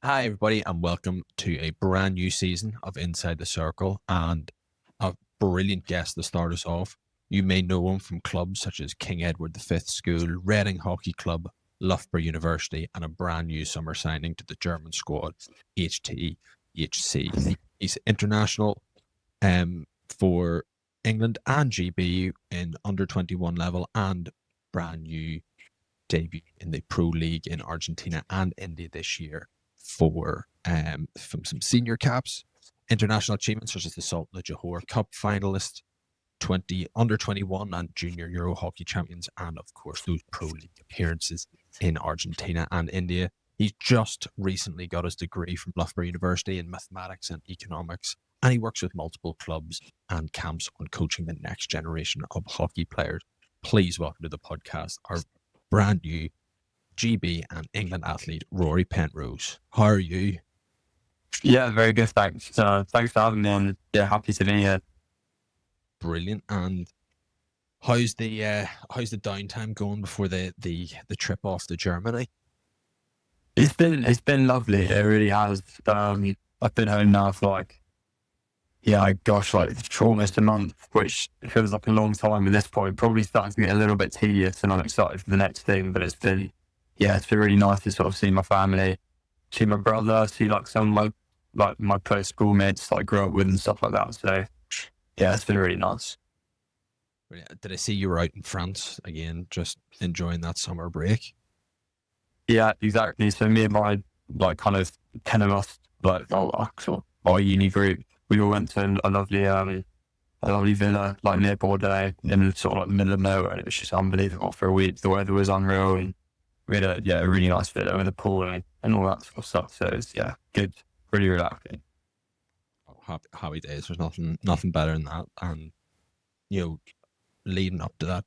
Hi, everybody, and welcome to a brand new season of Inside the Circle. And a brilliant guest to start us off. You may know him from clubs such as King Edward V School, Reading Hockey Club, Loughborough University, and a brand new summer signing to the German squad, HTHC. He's international for England and GB in under 21 level, and brand new debut in the Pro League in Argentina and India this year for from some senior caps, international achievements such as the Sultan of Johor Cup finalist, 20 under 21 and junior Euro hockey champions, and of course those Pro League appearances in Argentina and India. He's just recently got his degree from Loughborough University in mathematics and economics, and he works with multiple clubs and camps on coaching the next generation of hockey players. Please welcome to the podcast our brand new GB and England athlete, Rory Penrose. How are you? Yeah, very good, thanks. Thanks for having me on. Yeah, happy to be here. Brilliant. And how's the downtime going before the trip off to Germany? It's been lovely. It really has. I've been home now for almost a month, which feels like a long time at this point. Probably starting to get a little bit tedious, and I'm excited for the next thing. But it's been really nice to sort of see my family, see my brother, see like some of my close schoolmates that I grew up with and stuff like that. So yeah, it's been really nice. Did I see you were out in France again, just enjoying that summer break? Yeah, exactly. So me and my kind of 10 of us, our uni group, we all went to a lovely villa near Bordeaux in sort of like the middle of nowhere, and it was just unbelievable for a week. The weather was unreal, and we had a really nice villa with a pool and all that sort of stuff. So it's good, really relaxing. Oh, happy days. There's nothing better than that. And leading up to that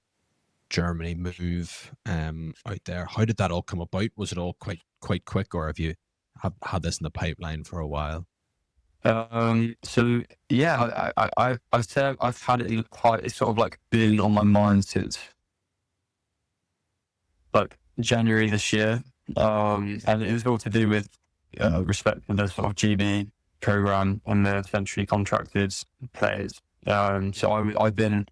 Germany move out there, how did that all come about? Was it all quite quick, or have you had this in the pipeline for a while? So yeah, I've said I've had it quite. It's sort of been on my mind since January this year, and it was all to do with respecting the sort of GB program and the essentially contracted players. So I've been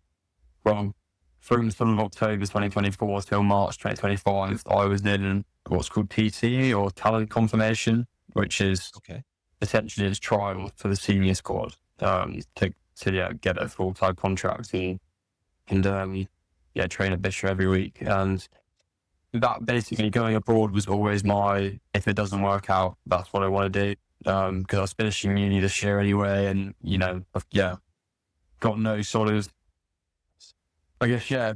from sort of October 2024 till March 2025. I was in what's called TC, or talent confirmation, which is essentially his trial for the senior squad to get a full-time contract and train at Bishop every week. And that basically going abroad was always if it doesn't work out, that's what I want to do. Because I was finishing uni this year anyway, and got no sort of,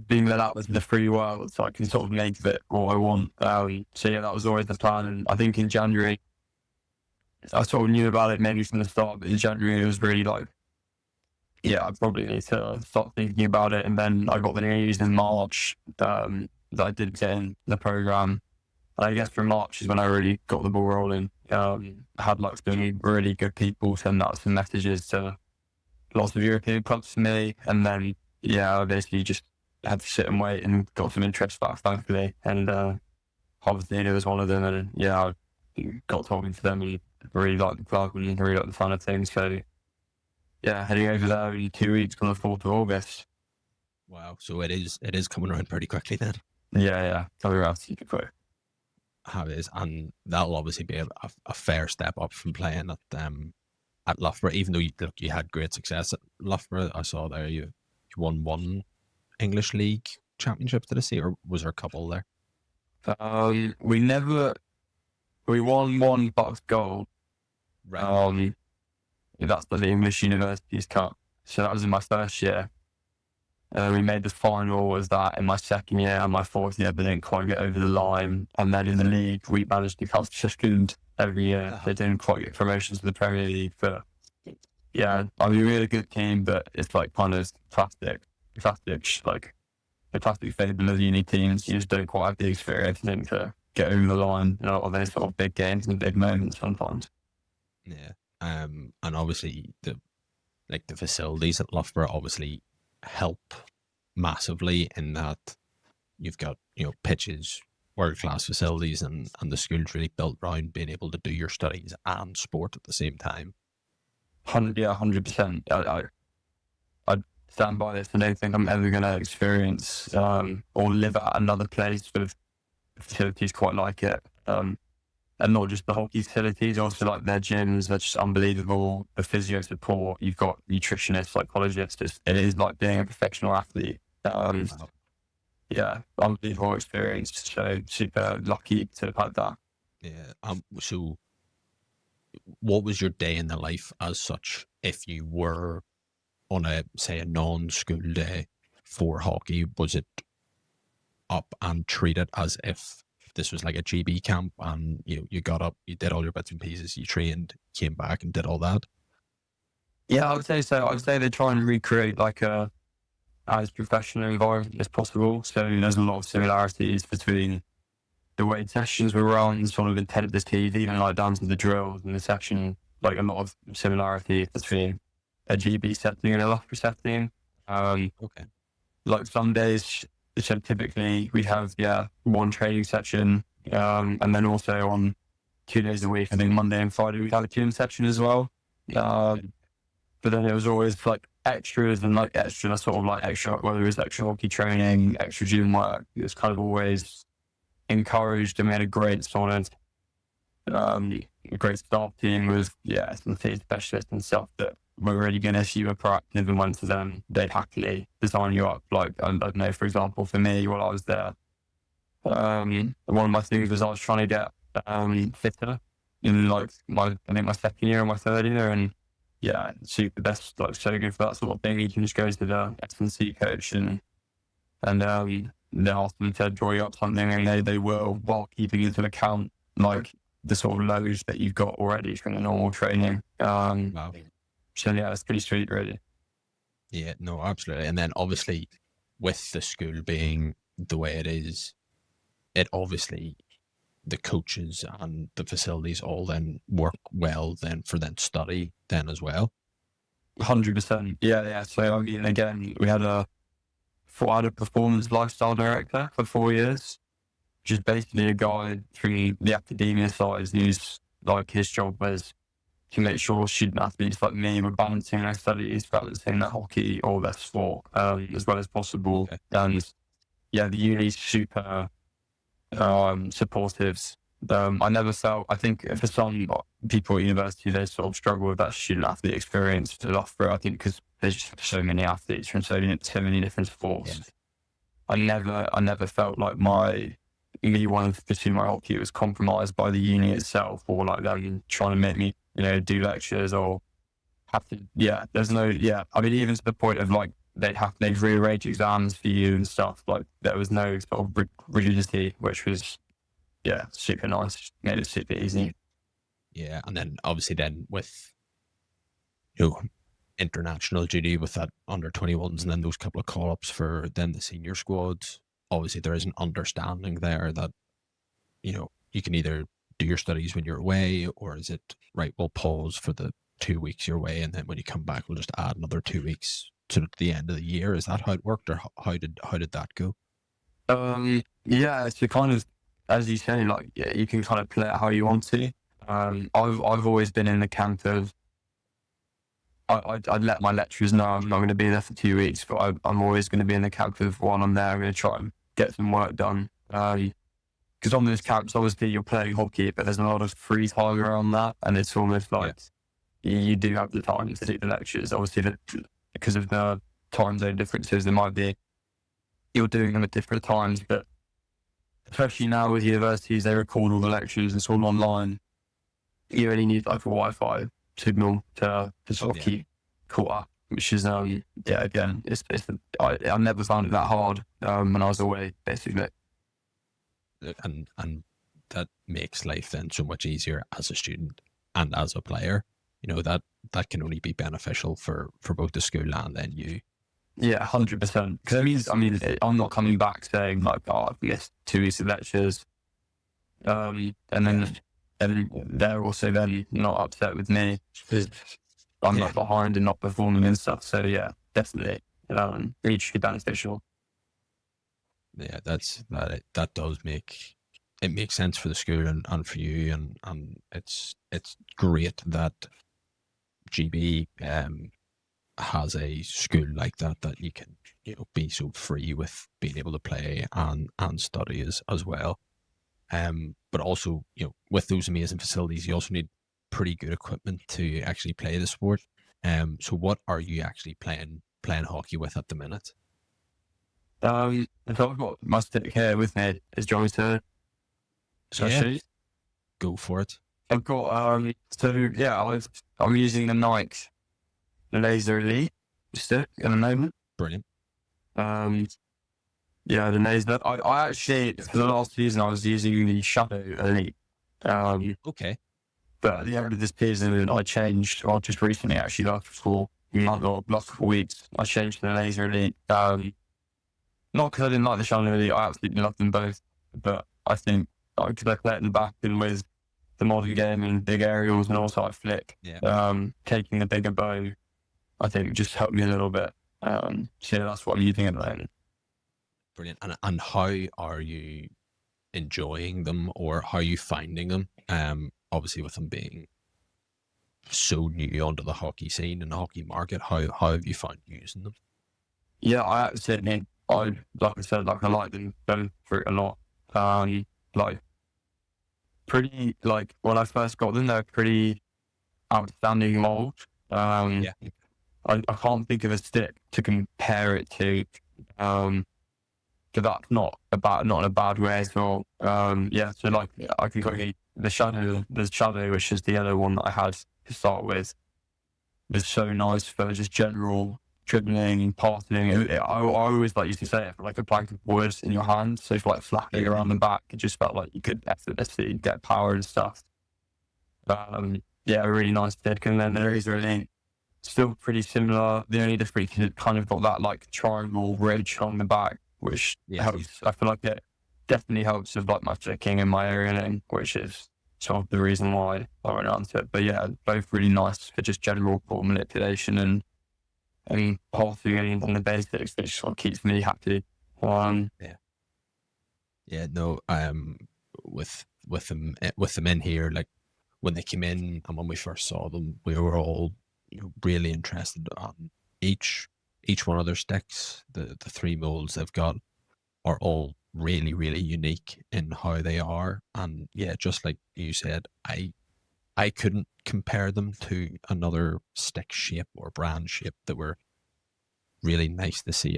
being let out with the free world, so I can sort of make of it what I want. So that was always the plan. And I think in January, I sort of knew about it maybe from the start, but in January it was really I probably need to start thinking about it. And then I got the news in March that I did get in the program. And I guess from March is when I really got the ball rolling. I had some really good people send out some messages to lots of European clubs for me, and then I basically just had to sit and wait and got some interest back, thankfully. And obviously it was one of them, and I got talking to them and really liked the club and really liked the fun of things. So heading over there in 2 weeks on the 4th of August. Wow, so it is coming around pretty quickly then. Coming around super quick. How it is, and that'll obviously be a fair step up from playing at Loughborough, even though you had great success at Loughborough. I saw there you won one English League championship, did I see, or was there a couple there? We won one box gold. Right. That's the English Universities Cup. So that was in my first year. We made the final was that in my second year and my fourth year, but didn't quite get over the line. And then in the league, we managed to come second every year. They didn't quite get promotions to the Premier League, but we had a really good team, but it's kind of plastic, the plastic fable of uni teams. You just don't quite have the experience to get over the line, or those sort of big games and big moments sometimes. Yeah. And obviously the facilities at Loughborough obviously help massively in that you've got pitches, world class facilities, and the school's really built around being able to do your studies and sport at the same time. 100%. I stand by this. I don't think I'm ever going to experience or live at another place with facilities quite like it. And not just the hockey facilities, also like their gyms, they're just unbelievable. The physio support, you've got nutritionists, psychologists. It is like being a professional athlete. Wow. Yeah, unbelievable experience. So super lucky to have had that. Yeah. So what was your day in the life as such if you were on a non-school day for hockey? Was it up and treated as if this was like a GB camp, and you got up, you did all your bits and pieces, you trained, came back and did all that? Yeah, I would say so. I would say they try and recreate like a as professional environment as possible. So there's a lot of similarities between the way sessions were run, sort of intended this piece, even like down to the drills and the session, like a lot of similarity between a GB setting and a Loughborough setting. Okay. Like some days, so typically we have, one training section, and then also on 2 days a week, I think Monday and Friday, we have a gym section as well. But then it was always like extras and like extra, sort of like extra, whether it was extra hockey training, extra gym work, it was kind of always encouraged, and we had a great solid, great staff team with, some theatre specialists and stuff that were really going to, if you were proactive and went to them, they'd happily design you up. Like, I don't know, for example, for me, while I was there, one of my things was I was trying to get fitter in like my second year or my third year, and super best, like so good for that sort of thing. You can just go to the S&C coach and they ask them to draw you up something, and they will, while keeping into account like the sort of loads that you've got already from the normal training. Wow. So it's pretty sweet, really. Yeah, no, absolutely. And then obviously with the school being the way it is, it obviously, the coaches and the facilities all then work well then for then study then as well. 100%. Yeah. So I mean, again, we had a performance lifestyle director for 4 years, which is basically a guy through the academia side who's like, his job was to make sure student athletes like me were balancing their studies, balancing their hockey or their sport as well as possible. Okay. And the uni's super supportive. I never felt, I think for some people at university, they sort of struggle with that student athlete experience to Loughborough, I think, because there's just so many athletes from so many different sports. Yeah. I never felt like me wanting to pursue my hockey was compromised by the uni itself, or like them trying to make me, do lectures or have to, there's no, I mean, even to the point of like, they'd rearrange exams for you and stuff. Like, there was no sort of rigidity, which was, super nice, made it super easy. Yeah, and then obviously then with, international duty with that under 21s and then those couple of call-ups for then the senior squads, obviously there is an understanding there that, you can either do your studies when you're away, or is it, right, we'll pause for the 2 weeks you're away, and then when you come back, we'll just add another 2 weeks to the end of the year. Is that how it worked, or how did that go? It's a kind of, as you say, like, you can kind of play it how you want to. I've always been in the camp of, I'd let my lecturers know I'm not going to be there for 2 weeks, but I'm always going to be in the camp of, while I'm there, I'm going to try and get some work done. Because on those camps, obviously you're playing hockey, but there's a lot of free time around that, and it's almost like you do have the time to do the lectures. Obviously, because of the time zone differences, there might be, you're doing them at different times, but especially now with universities, they record all the lectures, it's all online. You only need like a Wi-Fi signal to sort of keep caught up, which is, again, I never found it that hard when I was away, basically. And that makes life then so much easier as a student and as a player. That can only be beneficial for both the school and then you. Yeah, 100%. Because I mean, I'm not coming back saying like, I've missed 2 weeks of lectures, and then they're also then not upset with me because I'm not behind and not performing and stuff. So definitely, mutually beneficial. Yeah, that does make it makes sense for the school and for you, and it's great that GB has a school like that you can, be so free with being able to play and study as well. But also, with those amazing facilities, you also need pretty good equipment to actually play the sport. So what are you actually playing hockey with at the minute? If I've got my stick here with me, is Johnny to Yeah, shoot? go for it. I've got so yeah, I'm using the Nike Laser Elite stick at the moment. Brilliant. Um, yeah, the Laser. I actually for the last season I was using the Shadow Elite. Okay. But at the end of this season I changed. Well, just recently actually, last 4 weeks, I changed to the Laser Elite. Not because I didn't like the Shadow Elite. I absolutely love them both. But I think because I play it in the back and with the modern game and big aerials, and also I flick. Yeah. Taking the bigger bow, I think just helped me a little bit. So yeah, that's what I'm using at the moment. Brilliant. And how are you enjoying them, or how are you finding them? Obviously with them being so new onto the hockey scene and the hockey market, how have you found using them? Yeah, I absolutely. Like I said, like I like them for it a lot. Like pretty like when I first got them, they're pretty outstanding mold. Yeah. I can't think of a stick to compare it to. So that's not in a bad way at all. Yeah, so like I can quickly the shadow, which is the other one that I had to start with, was so nice for just general dribbling and passing. I always like used to say it, for like a plank of wood in your hand, so for like flapping around the back, it just felt like you could effortlessly get power and stuff. Yeah, a really nice stick, and then the Razor Elite, still pretty similar. The only difference is it kind of got that like triangle ridge on the back, which Yeah. helps. I feel like it definitely helps with like my flicking and my aerialing, which is sort of the reason why I went on to it. But yeah, both really nice for just general ball manipulation and passing and the basics, which sort of keeps me happy. Yeah, no, with them in here, like when they came in and when we first saw them, we were all, really interested on each one of their sticks. The three molds they've got are all really, really unique in how they are. And yeah, just like you said, I couldn't compare them to another stick shape or brand shape that were really nice to see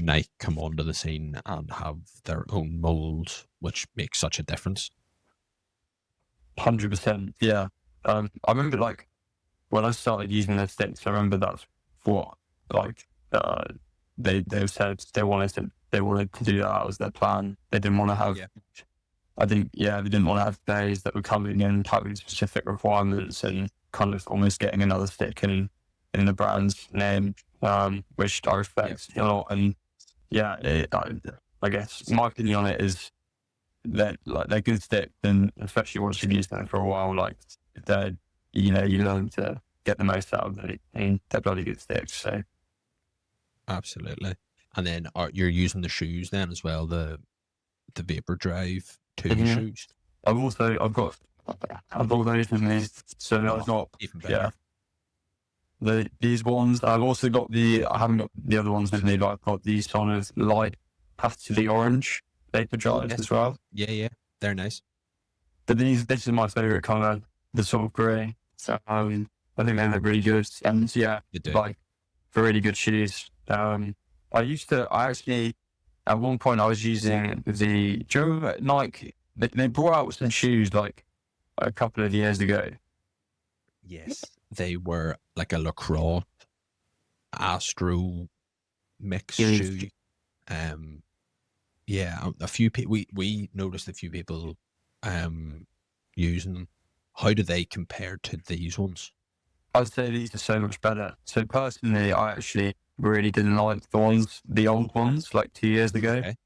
Nike come onto the scene and have their own molds, which makes such a difference. 100%. Yeah. I remember like when I started using their sticks, I remember that's what like they said they wanted to do that. That was their plan. They didn't want to have. Yeah. I think they didn't want to have days that were coming in having specific requirements and kind of almost getting another stick in the brand's name, which I respect a lot. And yeah, I guess my opinion on it is that like they're good sticks, and especially once you've used them for a while, like they're you learn to get the most out of them, and they're bloody good sticks. So Absolutely. And then you're using the shoes then as well, the Vapor Drive 2 Mhm. shoes. I've got those with me, so I've got Even better. these ones. I haven't got the other ones with me, but I've got these sort of light pastel orange vapor drives as well. Yeah, they're nice. But this is my favourite colour, the sort of grey. So I think they look really good, and yeah, They do. like for really good shoes. I actually at one point I was using do you remember Nike? They brought out some shoes like a couple of years ago. Yes. They were like a LaCroix Astro mix Yeah. shoe. Yeah, a few people we noticed a few people using them. How do they compare to these ones? I'd say these are so much better. So personally, I actually really didn't like the old ones, like 2 years ago. Okay.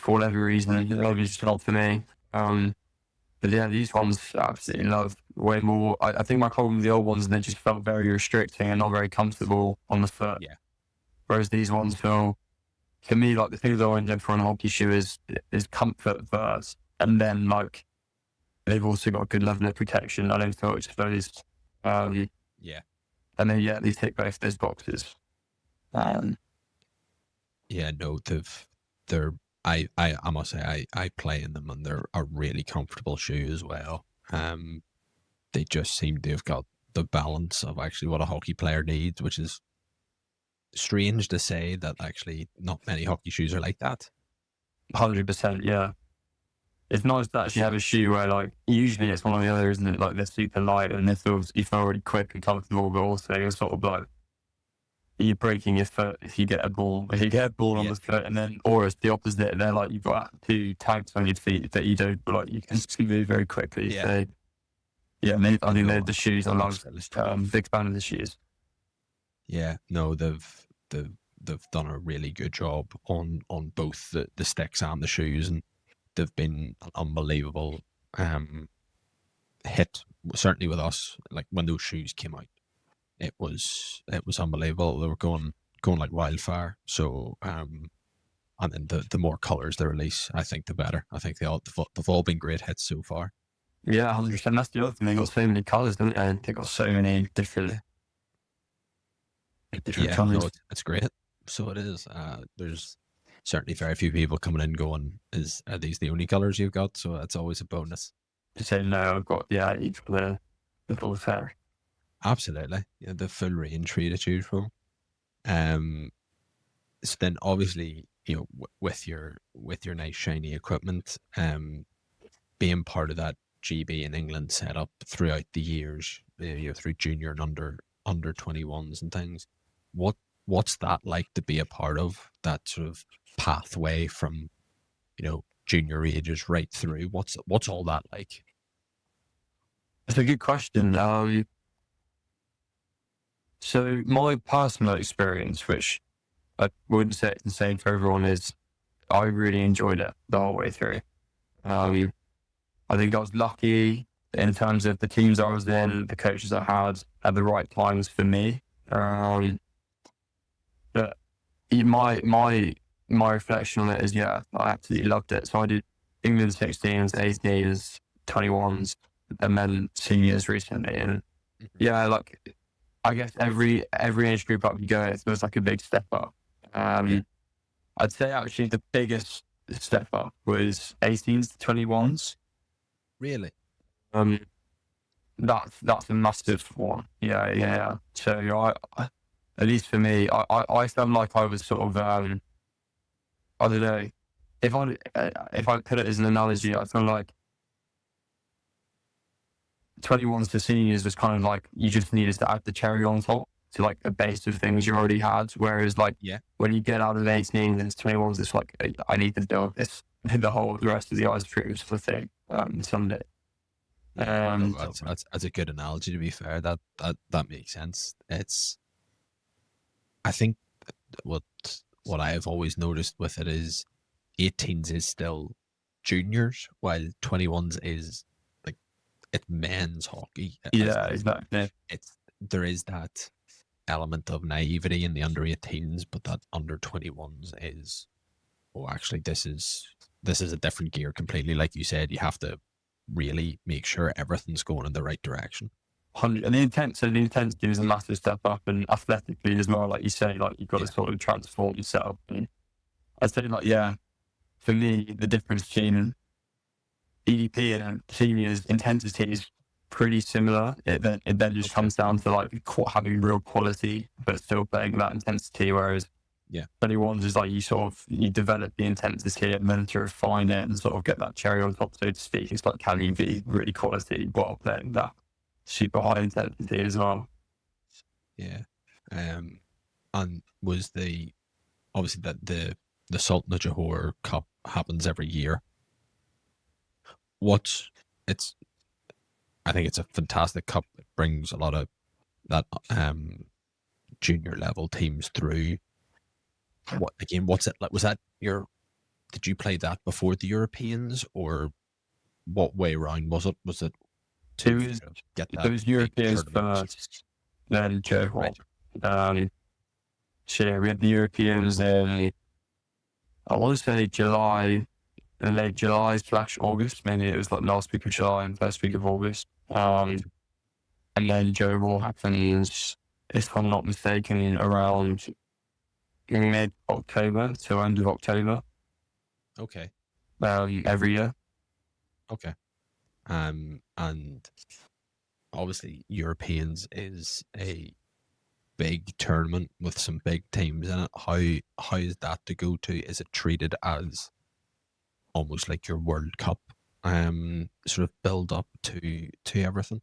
For whatever reason, maybe it's not for me. But yeah, these ones I absolutely love way more. I think my problem with the old ones, they just felt very restricting and not very comfortable on the foot. Yeah. Whereas these ones feel for me, like the things I want for a hockey shoe is comfort first, and then like they've also got a good level of protection. I don't feel exposed. Yeah. And then yeah, they tick both those boxes. Yeah, no, they're I must say I play in them and they're a really comfortable shoe as well. They just seem to have got the balance of actually what a hockey player needs, which is strange to say that actually not many hockey shoes are like that. 100%, yeah. It's nice to actually have a shoe where like usually it's one or the other, isn't it? Like they're super light and you feel really quick and comfortable, but also you're sort of like you're breaking your foot if you get a ball. If you get a ball on the foot, and then or it's the opposite. They're like you've got 2 tags on your feet that you don't like. You can move very quickly. Yeah. So yeah, I think they're the shoes. I love. Absolutely. Big fan of the shoes. Yeah, no, they've done a really good job on both the sticks and the shoes, and they've been an unbelievable hit. Certainly with us, like when those shoes came out, it was unbelievable. They were going like wildfire. So and then the more colors they release, I think the better. I think they've all been great hits so far. Yeah, 100%. That's the other thing. They got so many colors, don't they? And they got so many different Yeah, colors. no, it's great. So it is. There's certainly very few people coming in going, are these the only colors you've got? So that's always a bonus. To say no, I've got each for the full set. Absolutely, yeah, the full range for you to choose from. So then obviously, you know, with your nice shiny equipment, being part of that GB in England setup throughout the years, you know, through junior and under 21s and things, what's that like to be a part of that sort of pathway from, you know, junior ages right through? What's all that like? It's a good question. So my personal experience, which I wouldn't say it's the same for everyone, is I really enjoyed it the whole way through. I think I was lucky in terms of the teams I was in, the coaches I had at the right times for me. But my reflection on it is, yeah, I absolutely loved it. So I did England 16s, 18s, 21s, and then seniors recently. And yeah, like I guess every age group up you go, it feels like a big step up. I'd say actually the biggest step up was 18s to 21s. Really? That's a massive one. Yeah. So you know, I at least for me, I felt like I was sort of I don't know if I put it as an analogy, I feel like 21s to seniors was kind of like you just needed to add the cherry on top to like a base of things you already had. Whereas like when you get out of 18 and 21s, it's like I need to build this the rest of the ice cream sort of thing someday. That's a good analogy. To be fair, that makes sense. I think what I have always noticed with it is 18s is still juniors, while 21s is like it's men's hockey. Yeah, exactly. There is that element of naivety in the under 18s, but that under 21s is, oh, actually this is a different gear completely. Like you said, you have to really make sure everything's going in the right direction. And the intensity is a massive step up, and athletically as well. Like you say, like you've got to sort of transform yourself. And I'd say, like, yeah, for me, the difference between EDP and seniors intensity is pretty similar. It then just comes down to like having real quality, but still playing that intensity. Whereas 21s is like you develop the intensity and then to refine it and sort of get that cherry on top, so to speak. It's like, can you be really quality while playing that super high intensity as well? Yeah. And was obviously that the Sultan of Johor Cup happens every year. I think it's a fantastic cup. It brings a lot of that junior level teams through. What's it like? Did you play that before the Europeans, or what way around was it? Was it to get that? It was Europeans first, then Johor. Right. So we had the Europeans, then I want to say July, late July / August. Maybe it was like last week of July and first week of August. And then Joe Raw happens, if I'm not mistaken, around mid-October to end of October. Okay. Every year. Okay. And obviously Europeans is a big tournament with some big teams in it. How is that to go to? Is it treated as almost like your World Cup, sort of build up to everything?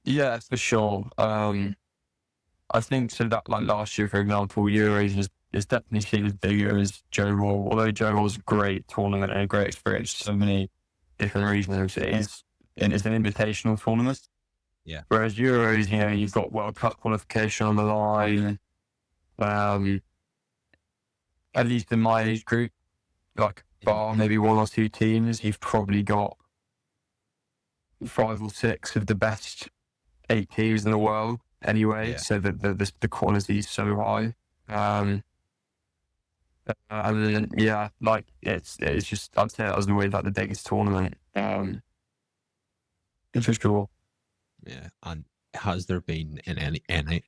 Yeah, for sure. I think so that like last year, for example, Euros is definitely seen as bigger as Joe Raw. Although Joe Raw was a great tournament and a great experience for so many different reasons, it's an invitational tournament. Yeah. Whereas Euros, you've got World Cup qualification on the line. At least in my age group, like bar maybe one or two teams, you've probably got 5 or 6 of the best 8 teams in the world anyway. Yeah. So the quality is so high. And then, yeah, like it's just, I'd say that was always like the biggest tournament. It's just cool. Yeah. And has there been in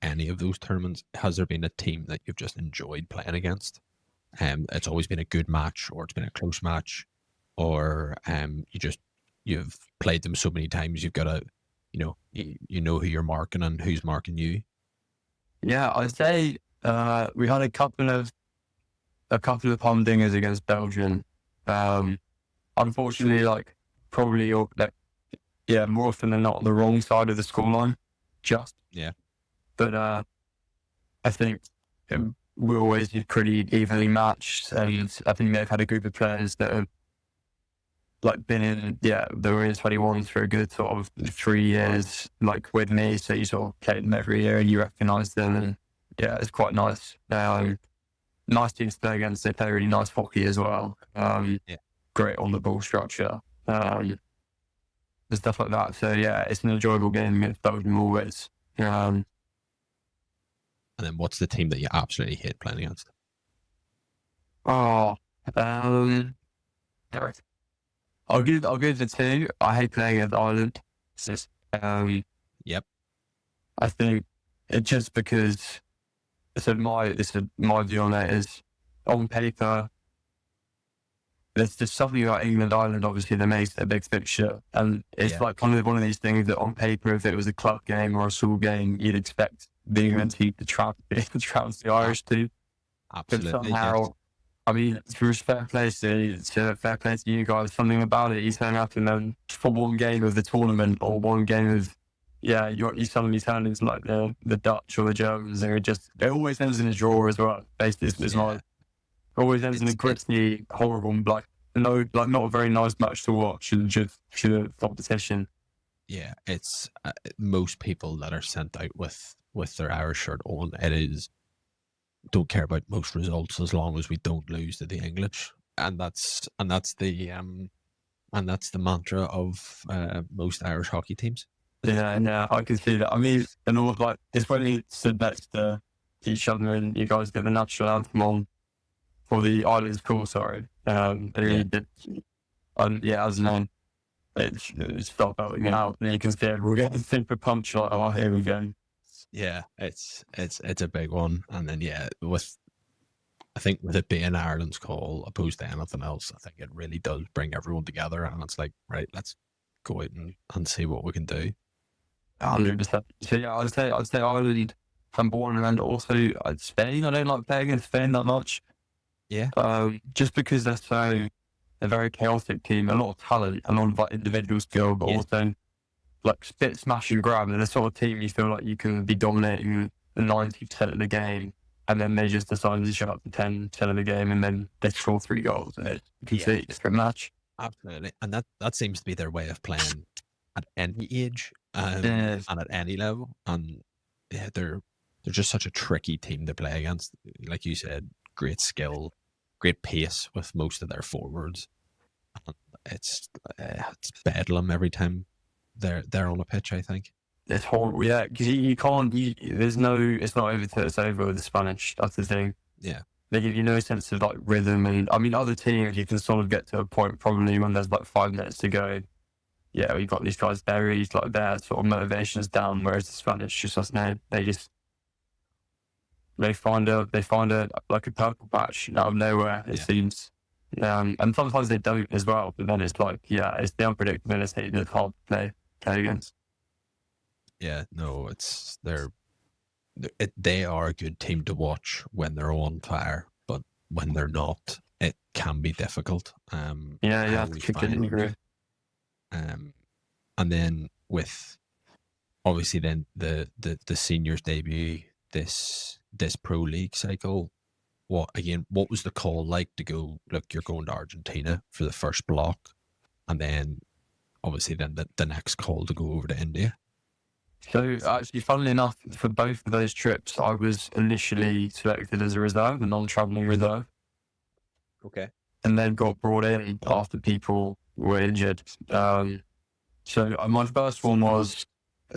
any of those tournaments, has there been a team that you've just enjoyed playing against? It's always been a good match, or it's been a close match, or you've played them so many times you've got to, you know who you're marking and who's marking you. Yeah, I'd say we had a couple of humdingers against Belgium. Unfortunately, like probably more often than not on the wrong side of the scoreline. Yeah. But I think we're always pretty evenly matched, and I think they've had a group of players that have like been in, they were in 21s for a good sort of 3 years, like with me. So you sort of play them every year and you recognise them, and yeah, it's quite nice. Nice teams to play against. They play really nice hockey as well. Great on the ball structure, and stuff like that. So yeah, it's an enjoyable game against Belgium always. And then what's the team that you absolutely hate playing against? I'll give the 2. I hate playing against Ireland. Yep. I think it's just because my view on it is, on paper, there's just something about England Ireland obviously that makes it a big fixture, and it's like kind of one of these things that on paper, if it was a club game or a school game, you'd expect the England team to trounce the Irish team. Absolutely. But somehow, I mean, for fair play to you guys, something about it, you turn up and then for one game of the tournament or one game of, you suddenly turn into like the Dutch or the Germans, and it always ends in a draw as well. Basically, it's like, always ends in a gritty, horrible, not a very nice match to watch, and just pure competition. Yeah, it's most people that are sent out with their Irish shirt on, don't care about most results as long as we don't lose to the English, and that's the mantra of most Irish hockey teams. Yeah, I can see that. I mean, and all like it's when you sit next to each other and you guys get the national anthem on for the Islands call. Sorry, as known, it's stop belting out, and you can see we'll get the super punch like, oh, here we go. Yeah, it's a big one, and then I think with it being Ireland's call opposed to anything else, I think it really does bring everyone together, and it's like, right, let's go out and see what we can do. 100%. So yeah, I'd say Ireland number one, and then also Spain. I don't like playing against Spain that much. Yeah. Just because they're a very chaotic team, a lot of talent, a lot of like individual skill, but also like spit, smash and grab. And the sort of team you feel like you can be dominating the 90% of the game, and then they just decide to shut up the 10% of the game, and then they score 3 goals. And it's a complete different match. Absolutely, and that seems to be their way of playing at any age, and at any level. And yeah, they're just such a tricky team to play against. Like you said, great skill, great pace with most of their forwards. And it's bedlam every time they're on a pitch, I think. It's horrible, yeah, because you can't. It's not over till it's over with the Spanish. That's the thing. Yeah, they give you no sense of like rhythm. And I mean, other teams, you can sort of get to a point probably when there's like 5 minutes to go. Yeah, we've got these guys buried, like their sort of motivation's down, whereas the Spanish just us now, they find a like a purple patch out of nowhere, it seems. And sometimes they don't as well, but then it's like, yeah, it's the unpredictability that's hard to play against. Yeah, no, they are a good team to watch when they're on fire, but when they're not, it can be difficult. Yeah, we completely agree. And then with obviously then the seniors debut this pro league cycle, what was the call like to go, look, you're going to Argentina for the first block, and then obviously then the next call to go over to India? So actually, funnily enough, for both of those trips, I was initially selected as a reserve, a non-travelling reserve. Okay. And then got brought in after people were injured. So my first one was,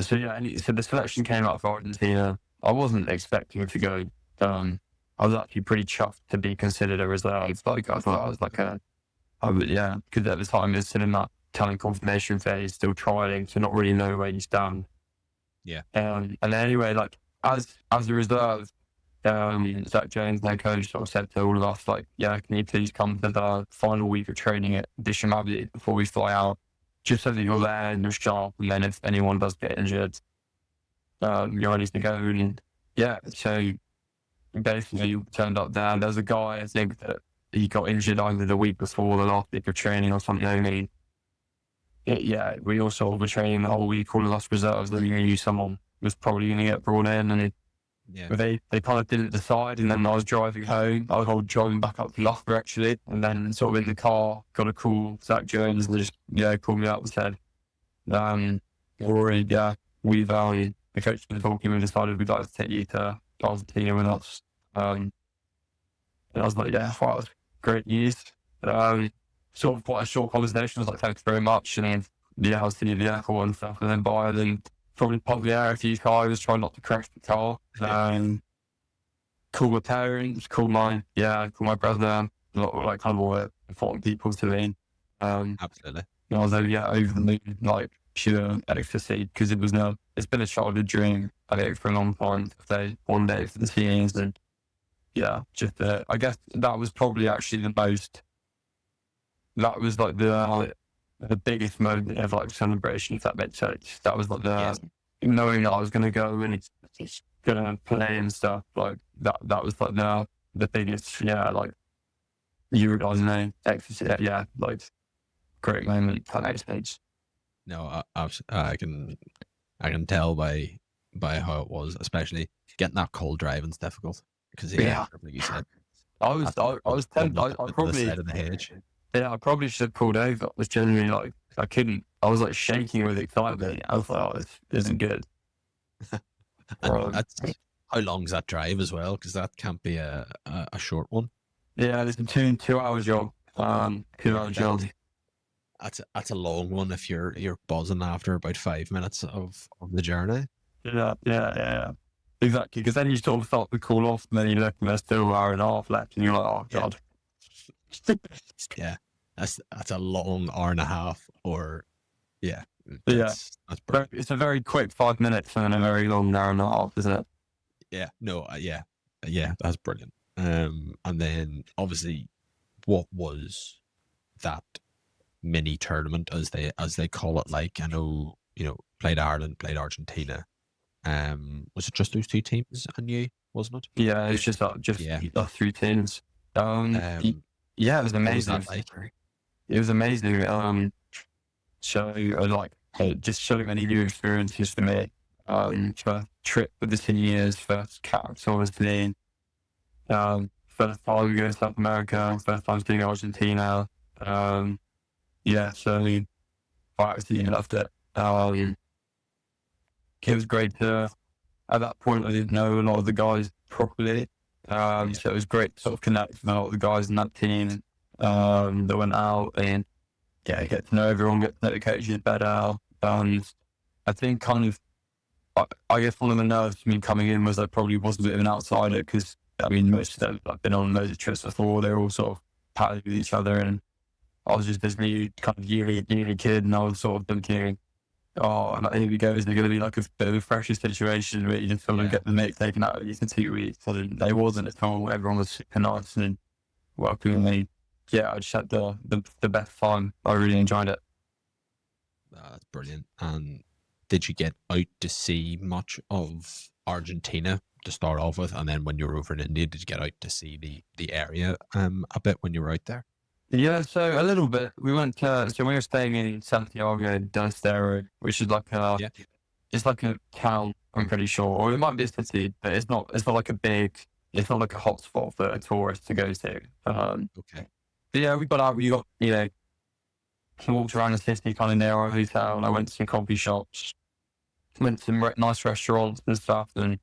so the selection came out for Argentina. I wasn't expecting to go. I was actually pretty chuffed to be considered a reserve. Like, I thought I was like because at the time it was still in that talent confirmation phase, still trialing, so not really know where you stand. Yeah. And then anyway, like as a reserve, Zach Jones, their coach, sort of said to all of us, like, yeah, can you please come to the final week of training at Dishamabli before we fly out, just so that you're there and you're sharp, and then if anyone does get injured, you're ready to go. And yeah, so basically turned up there. There's a guy, I think, that he got injured either the week before the last week of training or something. I mean, we all sort of were training the whole week, all of us reserves, that we knew someone was probably going to get brought in, and they kind of didn't decide. And then I was driving home. I was driving back up to Loughborough actually, and then sort of in the car got a call. Zach Jones and just called me up and said, "Rory, we've the coach been talking. We decided we'd like to take you to Argentina with us." And I was like, "Yeah, wow, that's great news." Sort of quite a short conversation. I was like, "Thanks very much," and then I was sitting in the airport and stuff, and then by then. Probably pump the air a few times, try not to crash the car. Call my parents, call my brother, a lot of like kind of all important people to me. Absolutely. And I was over the moon, like pure ecstasy, because it's been a childhood dream, I think, for a long time to play one day for the seniors. And I guess that was probably actually that was like the biggest moment of like celebration, if that makes sense. That was like knowing that I was going to go and it's going to play and stuff, like that was like the biggest, like you guys know, ecstasy, like great moment at that stage. No, I can tell by how it was, especially getting that cold driving's difficult because like you said, I was tempted. I probably the side of the hedge. Yeah, I probably should have pulled over. I was genuinely like, I couldn't. I was like shaking with excitement. I was like, oh, this isn't good. How long's that drive as well? Because that can't be a short one. Yeah, it's a 2-hour job. 2-hour job. That's a long one if you're buzzing after about 5 minutes of the journey. Yeah. Exactly, because then you sort of start to cool off, and then you look and there's still an hour and a half left, and you're like, oh god. Yeah, that's a long hour and a half, or that's brilliant. It's a very quick 5 minutes and a very long hour and a half, isn't it? Yeah, no, that's brilliant. And then obviously, what was that mini tournament as they call it? Like, I know, played Ireland, played Argentina. Was it just those two teams? I knew, wasn't it? Yeah, it's just the 3 teams. Yeah, it was amazing. What was that like? It was amazing. So just so many new experiences for me. First trip with the seniors, first caps obviously. First time going to South America, first time seeing Argentina. So I absolutely loved it. It was great at that point I didn't know a lot of the guys properly. So it was great to sort of connect with a lot of the guys in that team that went out and get to know everyone, get to know the coaches better. I think I guess one of the nerves for me coming in was I probably was a bit of an outsider because I mean, most of them, I've been on loads of trips before. They're all sort of patting with each other, and I was just this new kind of uni kid, and I was sort of thinking, oh, like, here we go. Is there going to be like a bit of a pressure situation where you just sort of get the mate taken out of you for 2 weeks? And they wasn't at all. Everyone was super nice and welcoming me. Yeah, I just had the best time. I really enjoyed it. That's brilliant. And did you get out to see much of Argentina to start off with, and then when you were over in India, did you get out to see the area a bit when you were out there? Yeah, so a little bit. We went to, so we were staying in Santiago del Estero, which is like Yeah. it's like a town, I'm pretty sure, or it might be a city, but it's not like it's not like a hotspot for a tourist to go to. Okay. But yeah, we got out, walked around the city kind of near our hotel, and I went to some coffee shops, went to some nice restaurants and stuff, and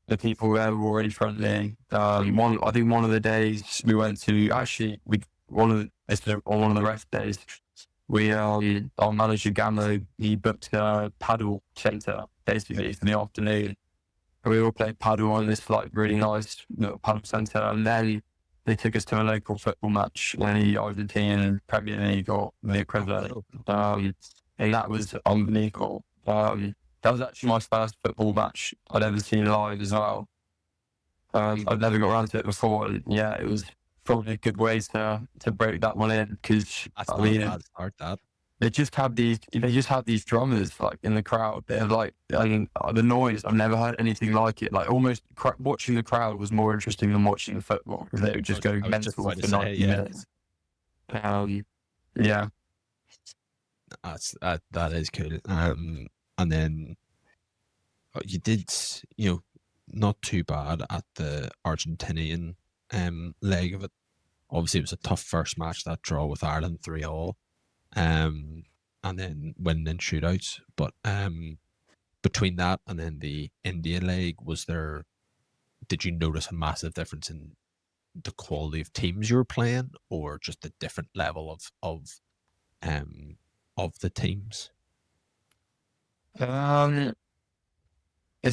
the people there were already friendly. I think one of the days we went to, actually, on one of the rest days, our manager Gammo, he booked a paddle centre basically for the afternoon. And we all played paddle on this like really nice little paddle centre, and then they took us to a local football match when the Argentine Premier League or the equivalent. And that was unbelievable. That was actually my first football match I'd ever seen live as well. I've never got around to it before. And yeah, it was probably a good way to break that one in, because That's not a bad start, that. they just have these drummers like in the crowd. They're like, I mean, the noise, I've never heard anything like it. Like almost watching the crowd was more interesting than watching the football, because they would just go mental for 90 minutes. Yeah. That is cool. And then you did, not too bad at the Argentinian leg of it. Obviously, it was a tough first match, that draw with Ireland 3-3, and then winning in shootouts. But between that and then the India leg, did you notice a massive difference in the quality of teams you were playing, or just a different level of the teams? It's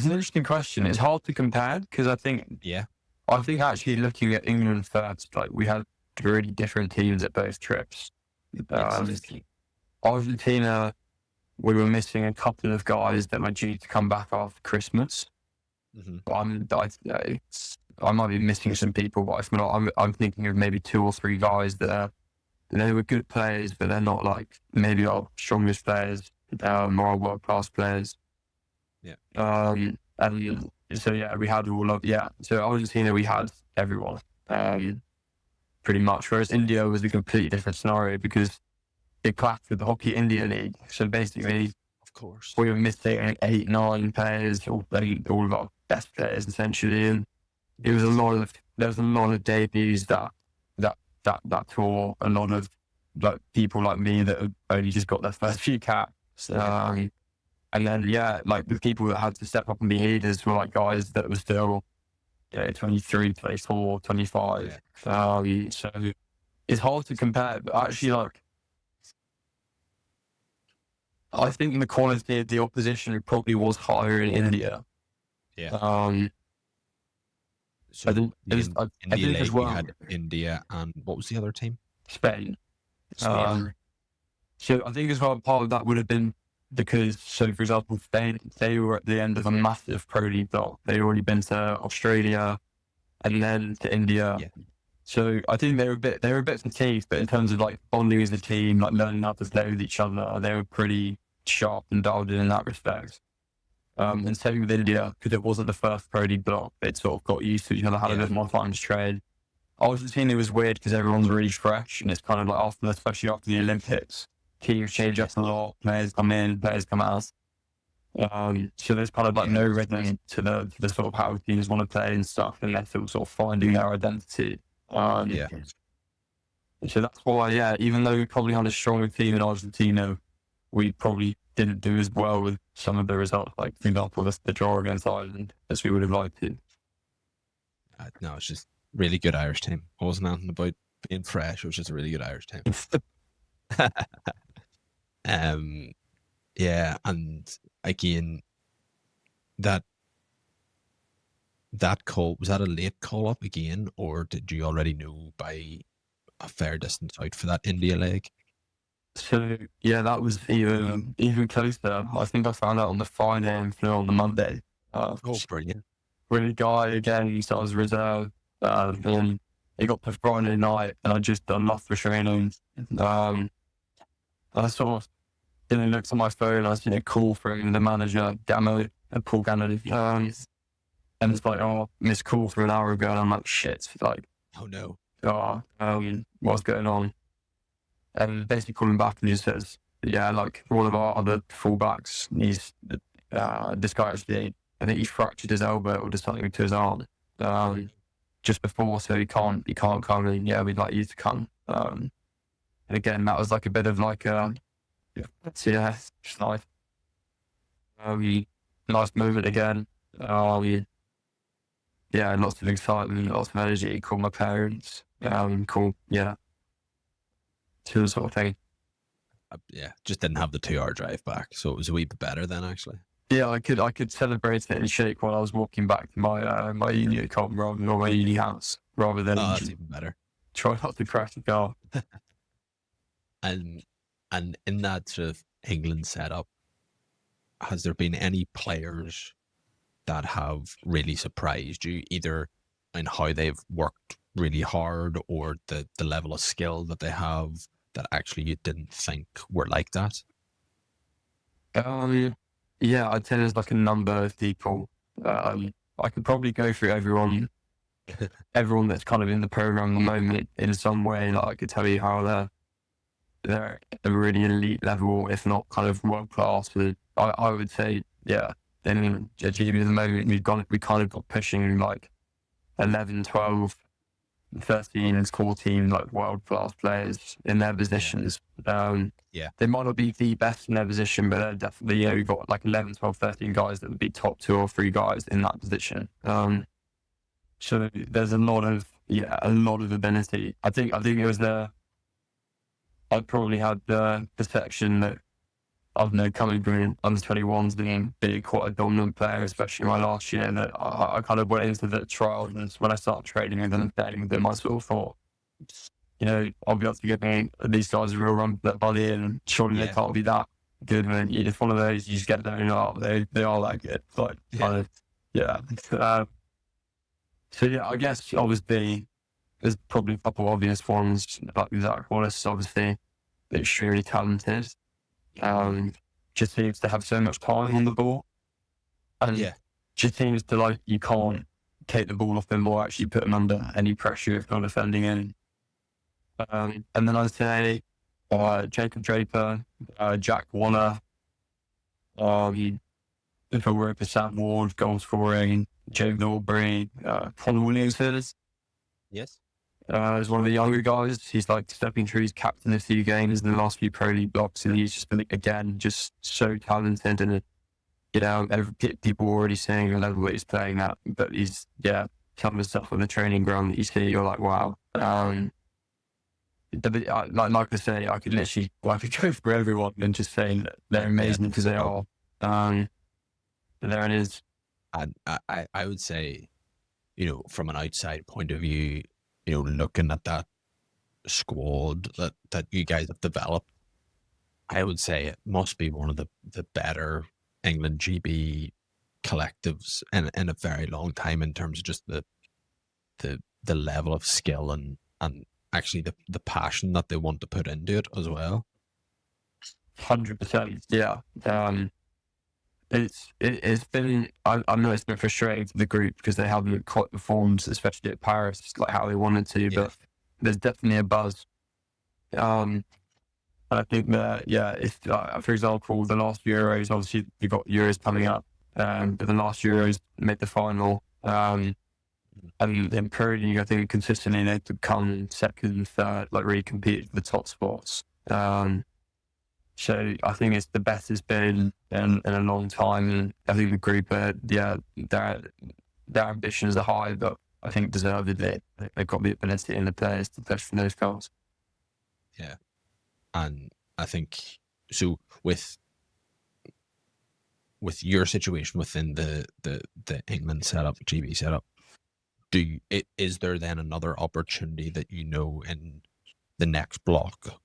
an interesting question. It's hard to compare, because I think actually looking at England first, like we had really different teams at both trips. Argentina, we were missing a couple of guys that were due to come back after Christmas. Mm-hmm. I might be missing some people, but if not, I'm thinking of maybe 2 or 3 guys that they were good players, but they're not like maybe our strongest players, more world-class players. Yeah. And so yeah, we had so Argentina, we had everyone, pretty much. Whereas India was a completely different scenario, because it clashed with the Hockey India League. So basically, of course, we were missing 8, 9 players, all of our best players essentially, and there was a lot of debuts that tour, a lot of like people like me that had only just got their first few caps. And then, like the people that had to step up and be leaders were like guys that were still 23, 24, 25. Yeah. So it's hard to compare, but actually, like, I think the quality of the opposition probably was higher in India. Yeah. So India League, as well. you had India, and what was the other team? Spain. Spain. So I think as well, part of that would have been because, so for example, Spain, they were at the end of a massive Pro League block. They'd already been to Australia and then to India. Yeah. So I think they were a bit fatigued, but in terms of like bonding as a team, like learning how to play with each other, they were pretty sharp and dialed in that respect. And same with India, because it wasn't the first Pro League block. They'd sort of got used to each other, had a bit more time to trade. Argentina was weird because everyone's really fresh, and it's kind of like especially after the Olympics, teams change up a lot. Players come in, players come out. So there's kind of like no rhythm to the sort of how teams want to play and stuff, and they're still sort of finding their identity. So that's why, even though we probably had a stronger team in Argentina, we probably didn't do as well with some of the results, like for example, the draw against Ireland, as we would have liked to. No, it's just really good Irish team. It wasn't anything about being fresh. It was just a really good Irish team. And again, that that call, was that a late call up again, or did you already know by a fair distance out for that India leg? So yeah, that was even closer. I think I found out on the Friday and flew on the Monday. Oh, brilliant. With a guy again, he started as reserve. And he got to Friday night, and I just done nothing for training. I sort of looked at my phone. I seen a call from the manager, Gamo, Paul Gano. And it's like, oh, missed call from an hour ago, and I'm like, shit, like, Oh no. What's going on? And basically calling back, and he says, yeah, like one of our other fullbacks, this guy actually, I think he fractured his elbow or just something to his arm just before, so he can't come. And yeah, we'd like you to come. And again, that was like a bit of like just nice, nice moment again. Yeah, lots of excitement, lots of energy. Call my parents. Sort of thing. Yeah, just didn't have the 2 hour drive back, so it was a wee bit better then, actually. Yeah, I could celebrate it and shake while I was walking back to my my uni comp rather than my uni house, rather than that's even better. try not to crash the car. And in that sort of England setup, has there been any players that have really surprised you, either in how they've worked really hard or the level of skill that they have that actually you didn't think were like that? Yeah, I'd say there's like a number of people. I could probably go through everyone that's kind of in the program at the moment in some way. Like I could tell you how they're a really elite level, if not kind of world class. But I would say, yeah. Then at GB at the moment, we kind of got pushing like 11, 12, 13 and 14 like world class players in their positions. They might not be the best in their position, but they're definitely, we've got like 11, 12, 13 guys that would be top 2 or 3 guys in that position. So there's a lot of ability. I think it was I probably had the perception that I've known coming from under 21s being quite a dominant player, especially my last year, that I kind of went into the trials, and when I started training and then playing with them, I sort of thought, I'll be able to give these guys a real run for their money, and surely they can't be that good. And it's one of those, you just get there and they are that good. Like, so yeah, I guess obviously there's probably a couple of obvious ones, like Zach Wallace, obviously extremely talented. Just seems to have so much time on the ball, and just seems to like you can't take the ball off him or actually put him under any pressure if not defending him. And then I'd say Jacob Draper, Jack Warner, if I were for Sam Ward, goal scoring, Joe Norbury, Conor Williams. Yes. As one of the younger guys, he's like stepping through. He's captain a few games in the last few Pro League blocks, and he's just been again just so talented. And people already saying the level that he's playing at, but he's some of the stuff on the training ground that you see, you're like, wow. Like I say, I could go for everyone and just say that they're amazing because they are. But there it is. And I would say, from an outside point of view, looking at that squad that you guys have developed, I would say it must be one of the better England GB collectives in a very long time, in terms of just the level of skill and actually the passion that they want to put into it as well. 100%, yeah. It's been, I know it's been frustrating for the group because they haven't quite performed, especially at Paris, like how they wanted to, but there's definitely a buzz. And I think that, if, for example, the last Euros, obviously you've got Euros coming up, but the last Euros made the final, and then Pro League, I think consistently they could come second, third, like really compete for the top spots. So I think it's the best it's been in a long time, and I think the group, their ambitions are high, but I think deservedly they've got the ability in the players to push for those goals. Yeah, and I think so with with your situation within the England setup, GB setup, is there then another opportunity that in the next block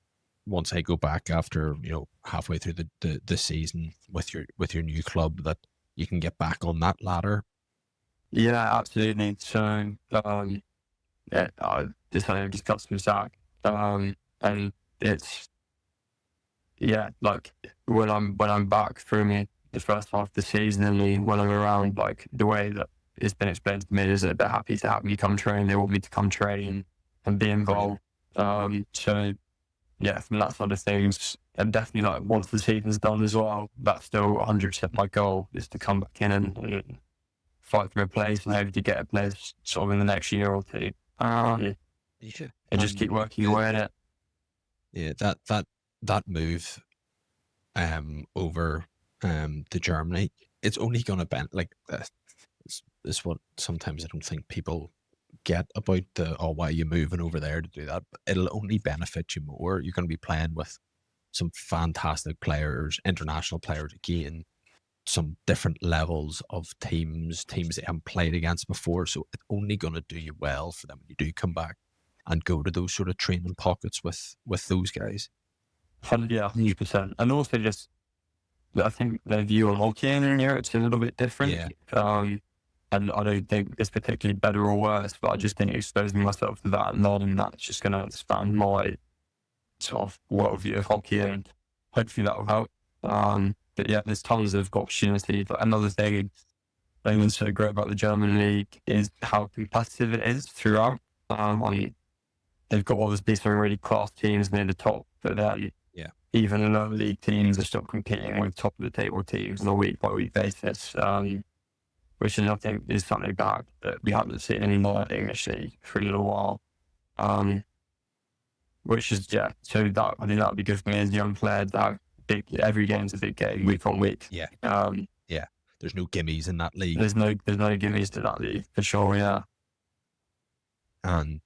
once I go back after halfway through the season with your new club that you can get back on that ladder? Yeah, absolutely. So, yeah, I just got some sack. And it's, yeah, like when I'm back through the first half of the season and when I'm around, like the way that it's been explained to me is that they're happy to have me come train. They want me to come train and be involved. So yeah, from that side of things, and definitely like once the season's done as well, that's still 100% my goal is to come back in and fight for a place and hope to get a place sort of in the next year or two. Yeah. And just keep working away at it. Yeah, that move over to Germany, it's only going to this what sometimes I don't think people get about why you moving over there to do that. But it'll only benefit you more. You're going to be playing with some fantastic players, international players again, some different levels of teams that you haven't played against before. So it's only going to do you well for them when you do come back and go to those sort of training pockets with those guys. Yeah, 100%. And also just, I think their view on hockey in Europe is a little bit different. Yeah. And I don't think it's particularly better or worse, but I just think exposing myself to that and learning that's just going to expand my sort of worldview of hockey, and hopefully that will help. But yeah, there's tons of opportunities. But another thing I think that's so great about the German league is how competitive it is throughout. They've got obviously some really class teams near the top, but Yeah. even the lower league teams are still competing with top of the table teams on a week by week basis. Which I think is something that we haven't seen anymore in the English league for a little while. Which is, yeah, so that I think that would be good for me as a young player to have every game's a big game week on week. Yeah. Yeah. There's no gimmies in that league. There's no gimmies to that league for sure, yeah. And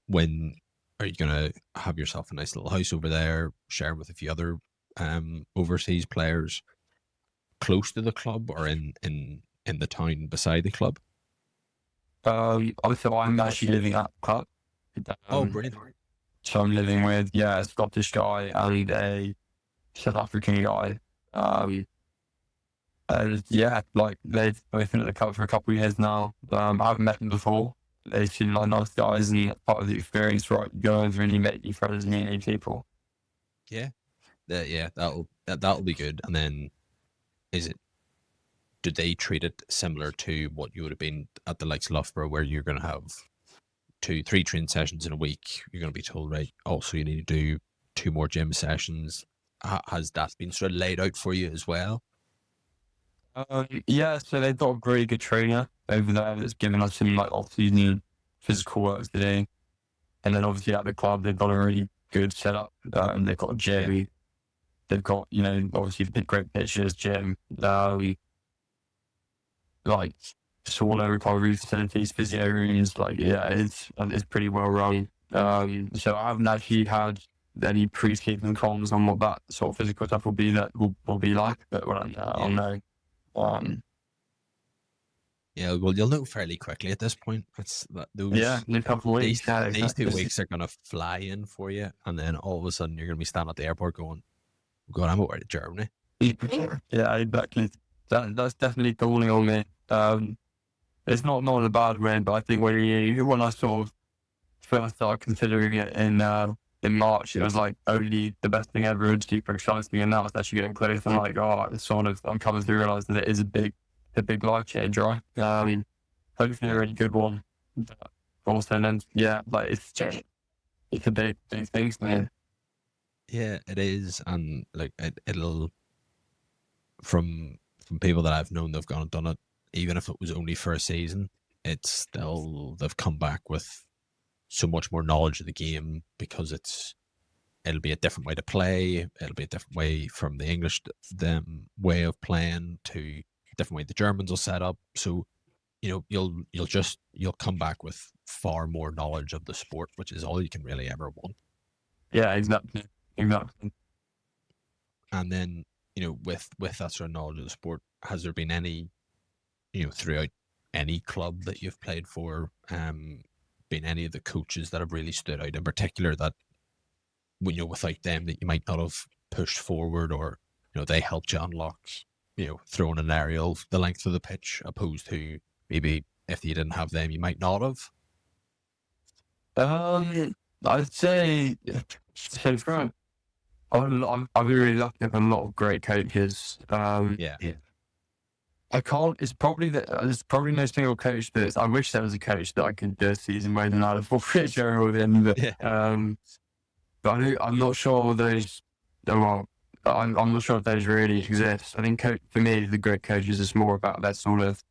when are you gonna have yourself a nice little house over there, share with a few other overseas players close to the club or in the town beside the club? Also, I'm actually living at the club. Brilliant. So I'm living with, a Scottish guy and a South African guy. And yeah, like they've both been at the club for a couple of years now. I haven't met them before. They seem like nice guys, and part of the experience, right? Go over and you make new friends and meet new people. Yeah. That'll be good. And then do they treat it similar to what you would have been at the likes of Loughborough, where you're going to have 2-3 training sessions in a week? You're going to be told, right, also you need to do 2 more gym sessions. Has that been sort of laid out for you as well? Yeah, so they've got a really good trainer over there that's giving us some like off-season physical work to do. And then obviously at the club, they've got a really good setup. They've got a gym. Yeah. They've got, obviously great pitches, gym, like sauna recovery facilities, physio rooms. Like, yeah, it's pretty well run. So I haven't actually had any pre-season comms on what that sort of physical stuff will be like, but I'll know. Yeah, well, you'll know fairly quickly at this point. It's that those. Yeah, in a couple of weeks. These 2 weeks are gonna fly in for you, and then all of a sudden you're gonna be standing at the airport going, "God, I'm over to Germany." Yeah, exactly. That's definitely dawning on me. It's not in a bad way, but I think when I sort of first started considering it in March, it was like only the best thing ever and super exciting, and now it's actually getting close. I'm like, I'm coming to realise that it is a big life change, right? Hopefully a really good one. But also, then like it's a big thing, man. Yeah, it is, and like it'll from people that I've known, they've gone and done it. Even if it was only for a season, it's still they've come back with so much more knowledge of the game because it'll be a different way to play. It'll be a different way from the English way of playing to a different way the Germans will set up. So you'll come back with far more knowledge of the sport, which is all you can really ever want. Yeah, exactly. And then with that sort of knowledge of the sport, has there been any, throughout any club that you've played for, been any of the coaches that have really stood out in particular that, without them that you might not have pushed forward, or, they helped you unlock, throwing an aerial the length of the pitch, opposed to maybe if you didn't have them, you might not have? I'd say, so from I've been really lucky to have a lot of great coaches. Yeah. I can't. It's probably that there's probably no single coach that I wish there was a coach that I could do a season more than I'd have Gerald in. But Yeah. I'm not sure those. Well, I'm not sure if those really exist. I think for me, the great coaches is more about that sort of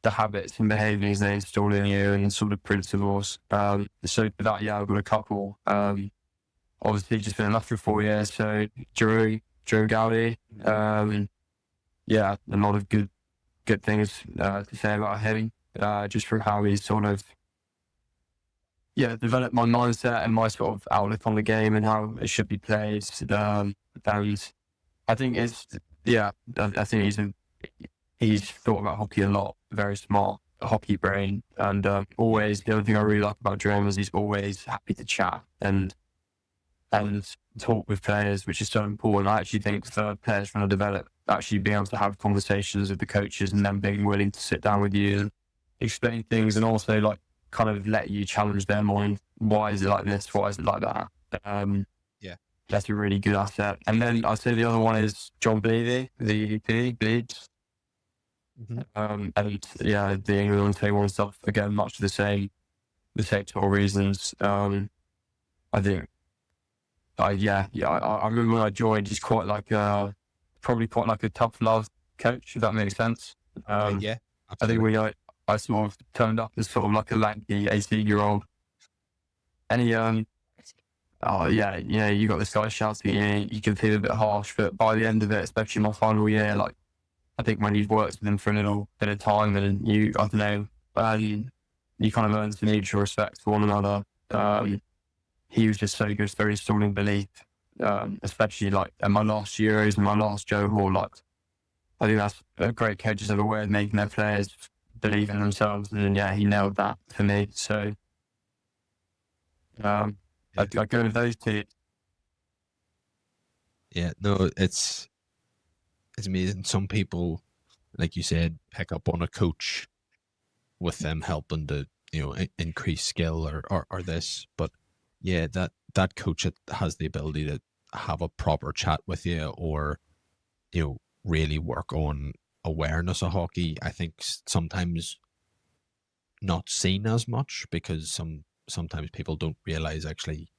the habits and behaviours they install in you and sort of principles. So for that, yeah, I've got a couple. Obviously, just been enough for 4 years. So Drew Gowdy. Yeah, a lot of good things to say about him. Just from how he's sort of developed my mindset and my sort of outlook on the game and how it should be played. And I think I think he's thought about hockey a lot. Very smart hockey brain, and always the other thing I really like about Jerome is he's always happy to chat and talk with players, which is so important. I actually think for players trying to develop, actually being able to have conversations with the coaches and them being willing to sit down with you and explain things, and also like kind of let you challenge them on why is it like this, why is it like that. That's a really good asset. And then I'd say the other one is John Bleedy, the EP, Bleeds. And the England table and stuff, again, much the same sort of reasons. I think I remember when I joined, he's quite like probably quite like a tough love coach, if that makes sense. Yeah, I think I sort of turned up as sort of like a lanky 18-year-old, and he you got this guy shouting at you, you can feel a bit harsh, but by the end of it, especially my final year, like I think when you've worked with him for a little bit of time and you kind of earn some mutual respect for one another. He was just so good, very strong in belief, especially like at my last Euros and my last Joe Hall. Like, I think that's a great coach has ever way of making their players believe in themselves, and he nailed that for me. So, I'd go with those two. Yeah, no, it's amazing. Some people, like you said, pick up on a coach with them helping to increase skill or this, but yeah, that coach has the ability to have a proper chat with you, or really work on awareness of hockey. I think sometimes not seen as much, because sometimes people don't realize actually,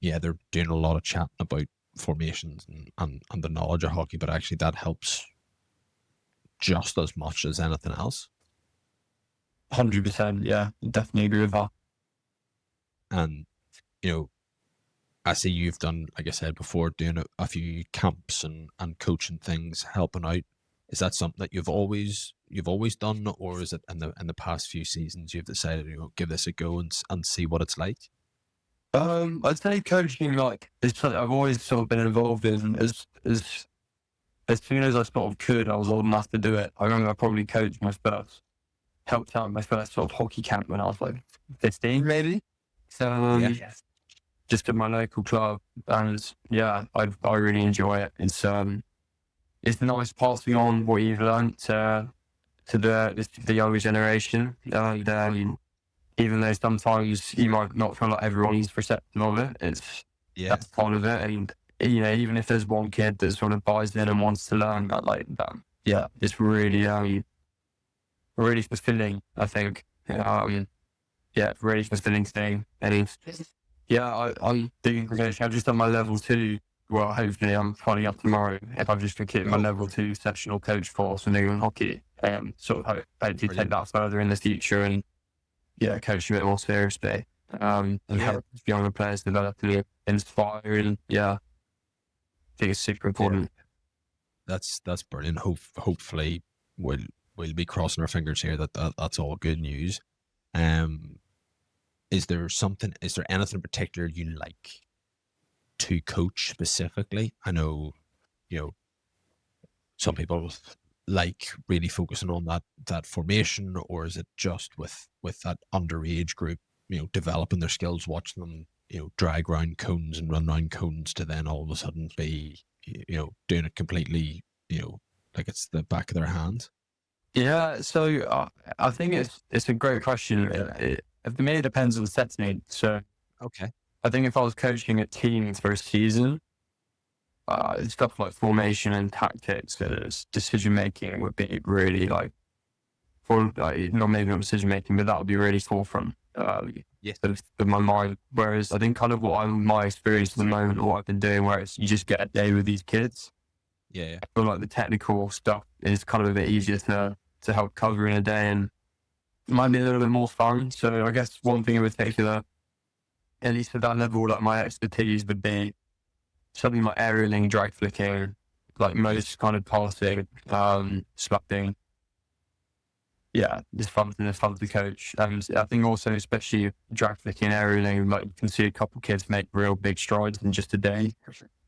they're doing a lot of chatting about formations and the knowledge of hockey, but actually that helps just as much as anything else. 100%, yeah, definitely agree with that. And I see you've done, like I said before, doing a few camps and coaching things, helping out. Is that something that you've always done, or is it in the past few seasons you've decided to give this a go and see what it's like? I'd say coaching, like, it's something I've always sort of been involved in as soon as I sort of could. I was old enough to do it. I remember I probably helped out my first sort of hockey camp when I was like 15, maybe. So just at my local club, and I really enjoy it. It's nice passing on what you've learned to the younger generation, and even though sometimes you might not feel like everyone's receptive of it, that's part of it. And even if there's one kid that sort of buys in and wants to learn that, like that, it's really really fulfilling, I think. Really fulfilling thing. And I'm doing coaching. I've just done my level 2. Well, hopefully I'm finding up tomorrow if I've just completed my level 2 sectional coach course in England hockey. Sort of hope to take that further in the future and coach a bit more seriously. And help younger players develop and inspire, and I think it's super important. That's brilliant. Hopefully we'll be crossing our fingers here that's all good news. Is there anything in particular you like to coach specifically? I know, some people like really focusing on that formation, or is it just with that underage group, developing their skills, watching them, drag round cones and run round cones to then all of a sudden be, doing it completely, like it's the back of their hand? Yeah, so I think it's a great question. For me, it depends on the setting. So Okay. I think if I was coaching a team for a season, stuff like formation and tactics, decision making would be really like, not maybe not decision making, but that would be really forefront Yes. of my mind. Whereas I think kind of my experience at the moment, or what I've been doing, where it's you just get a day with these kids. Yeah. I feel like the technical stuff is kind of a bit easier to help cover in a day, and it might be a little bit more fun. So I guess one thing in particular, at least at that level, like my expertise would be something like aerialing, drag flicking, like most kind of passing, slapping. Yeah, it's fun to coach. And I think also, especially drag flicking and aerialing, like you can see a couple kids make real big strides in just a day.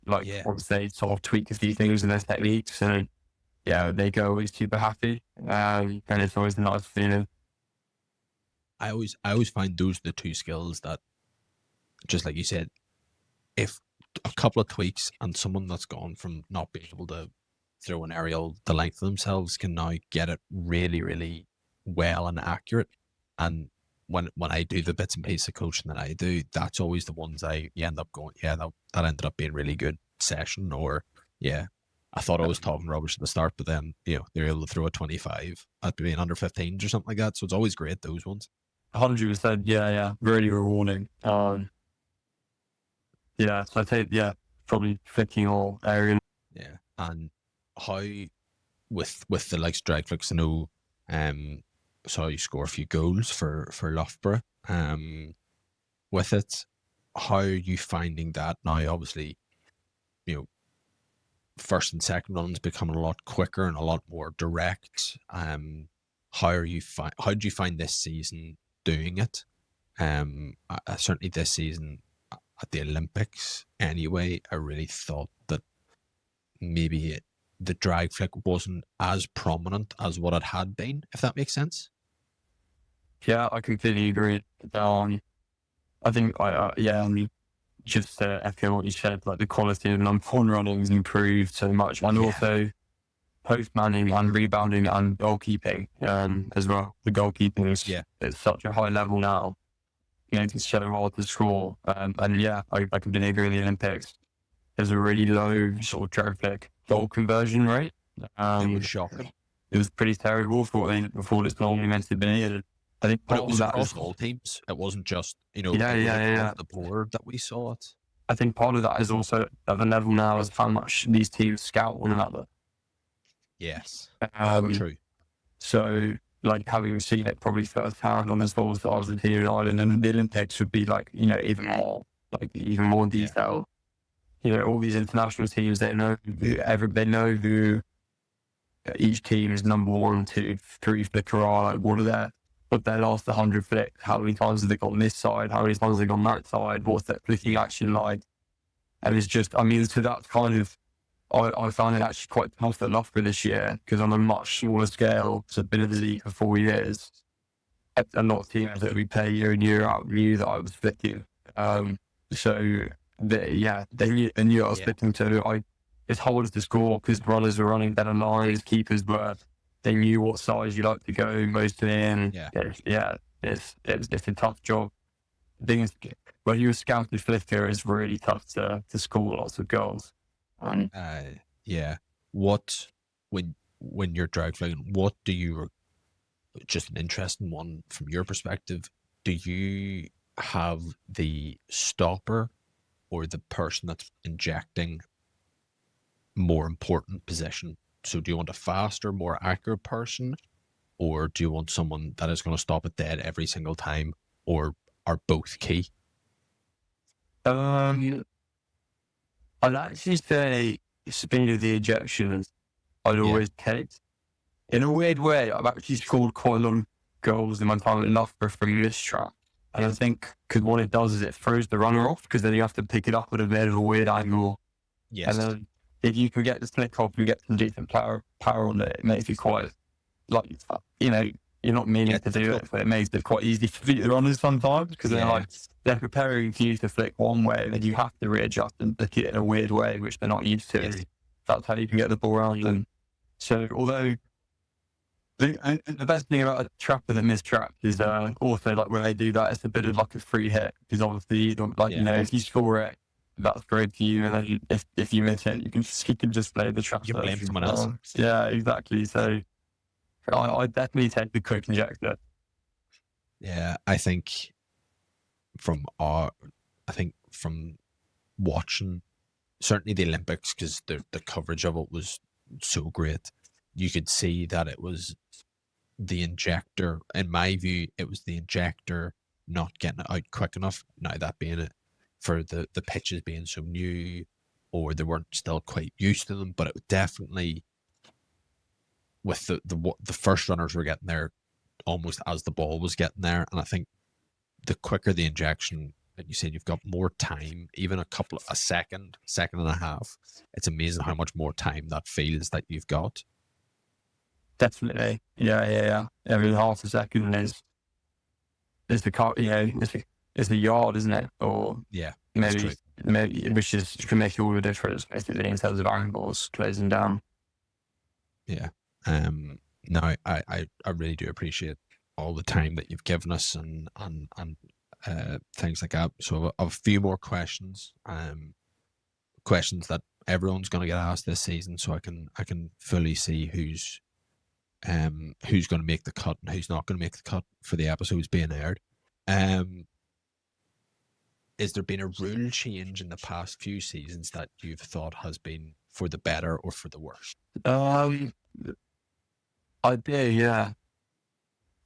Like Yeah. once they sort of tweak a few things in their techniques, and yeah, they go away super happy. And it's always a nice feeling. I always find those are the two skills that, just like you said, if a couple of tweaks and someone that's gone from not being able to throw an aerial the length of themselves can now get it really, really well and accurate. And when I do the bits and pieces of coaching that I do, that's always the ones you end up going, yeah, that ended up being a really good session. Or yeah, I thought I was talking rubbish at the start, but then they're able to throw a 25 at being under 15s or something like that. So it's always great, those ones. 100%. Yeah, really rewarding. Yeah, so I think probably flicking or aerial. Yeah, and how with the likes of drag flicks, I know saw you score a few goals for Loughborough with it. How are you finding that now? Obviously, first and second runs becoming a lot quicker and a lot more direct. How did you find this season doing it? Certainly this season at the Olympics anyway, I really thought that maybe the drag flick wasn't as prominent as what it had been, if that makes sense. Yeah, I completely agree. I think just to echo what you said, like the quality of non-pawn running has improved so much, and also post manning and rebounding and goalkeeping as well. The goalkeeping is it's such a high level now. It's so hard to score. And yeah, I completely agree with the Olympics. There's a really low sort of drag flick goal conversion rate. It was shocking. It was pretty terrible for what it's normally meant to be. And I think but it was across all teams. It wasn't just across the board that we saw it. I think part of that is also at the level now is how much these teams scout one another. Yes, true. So, like having seen it probably firsthand on as well as I was here in Ireland, and the Olympics would be like even more detail. All these international teams, they know who each team is number 1, 2, 3 flicker are. Like what their last 100 flicks? How many times have they gone this side? How many times have they gone that side? What's their flicking action like? And it's just, so that's kind of, I found it actually quite tough at Loughborough this year, because on a much smaller scale, so I've been in the league for 4 years, a lot of teams that we play year in, year out knew that I was flicking. They knew I was flicking, so it's harder to score because runners were running better lines, keepers were, they knew what size you like to go mostly in. It's a tough job. The thing is, when you're a scouted flicker, it's really tough to score lots of goals. What, when you're drag flicking, what do you, just an interesting one from your perspective, do you have the stopper or the person that's injecting more important position? So do you want a faster, more accurate person, or do you want someone that is going to stop it dead every single time, or are both key? I'd actually say speed of the ejection I'd always take. In a weird way, I've actually scored quite a lot of goals in my time at Loughborough from this track. And I think because what it does is it throws the runner off, because then you have to pick it up at a bit of a weird angle. Yes. And then if you can get the flick off, you get some decent power on it. It makes it quite like, you know, you're not meaning to do it, but it makes it quite easy for the runners sometimes, because they're preparing for you to flick one way, and then you have to readjust and flick it in a weird way, which they're not used to. Yes. That's how you can get the ball around them. So although the best thing about a trapper that mistraps is also like when they do that, it's a bit of like a free hit, because obviously you don't, like, you know, if you score it, that's great for you, and then if you miss it, you can just play the trapper. You blame someone else. Yeah, exactly. So I definitely take the quick injector. Yeah, I think from watching certainly the Olympics, because the coverage of it was so great, you could see that it was the injector. In my view, it was the injector not getting it out quick enough. Now, that being it, for the pitches being so new, or they weren't still quite used to them, but it definitely, with the first runners were getting there almost as the ball was getting there, and I think the quicker the injection, and you said you've got more time, even a second and a half, it's amazing how much more time that feels that you've got. Definitely. Yeah. Every half a second is the car, you know, it's the yard, isn't it? Or maybe which can make all the difference basically in terms of angles, closing down. Yeah. No, I really do appreciate all the time that you've given us and things like that. So I've a few more questions, questions that everyone's going to get asked this season, so I can fully see who's going to make the cut and who's not going to make the cut for the episodes being aired. Is there been a rule change in the past few seasons that you've thought has been for the better or for the worse? I do, yeah.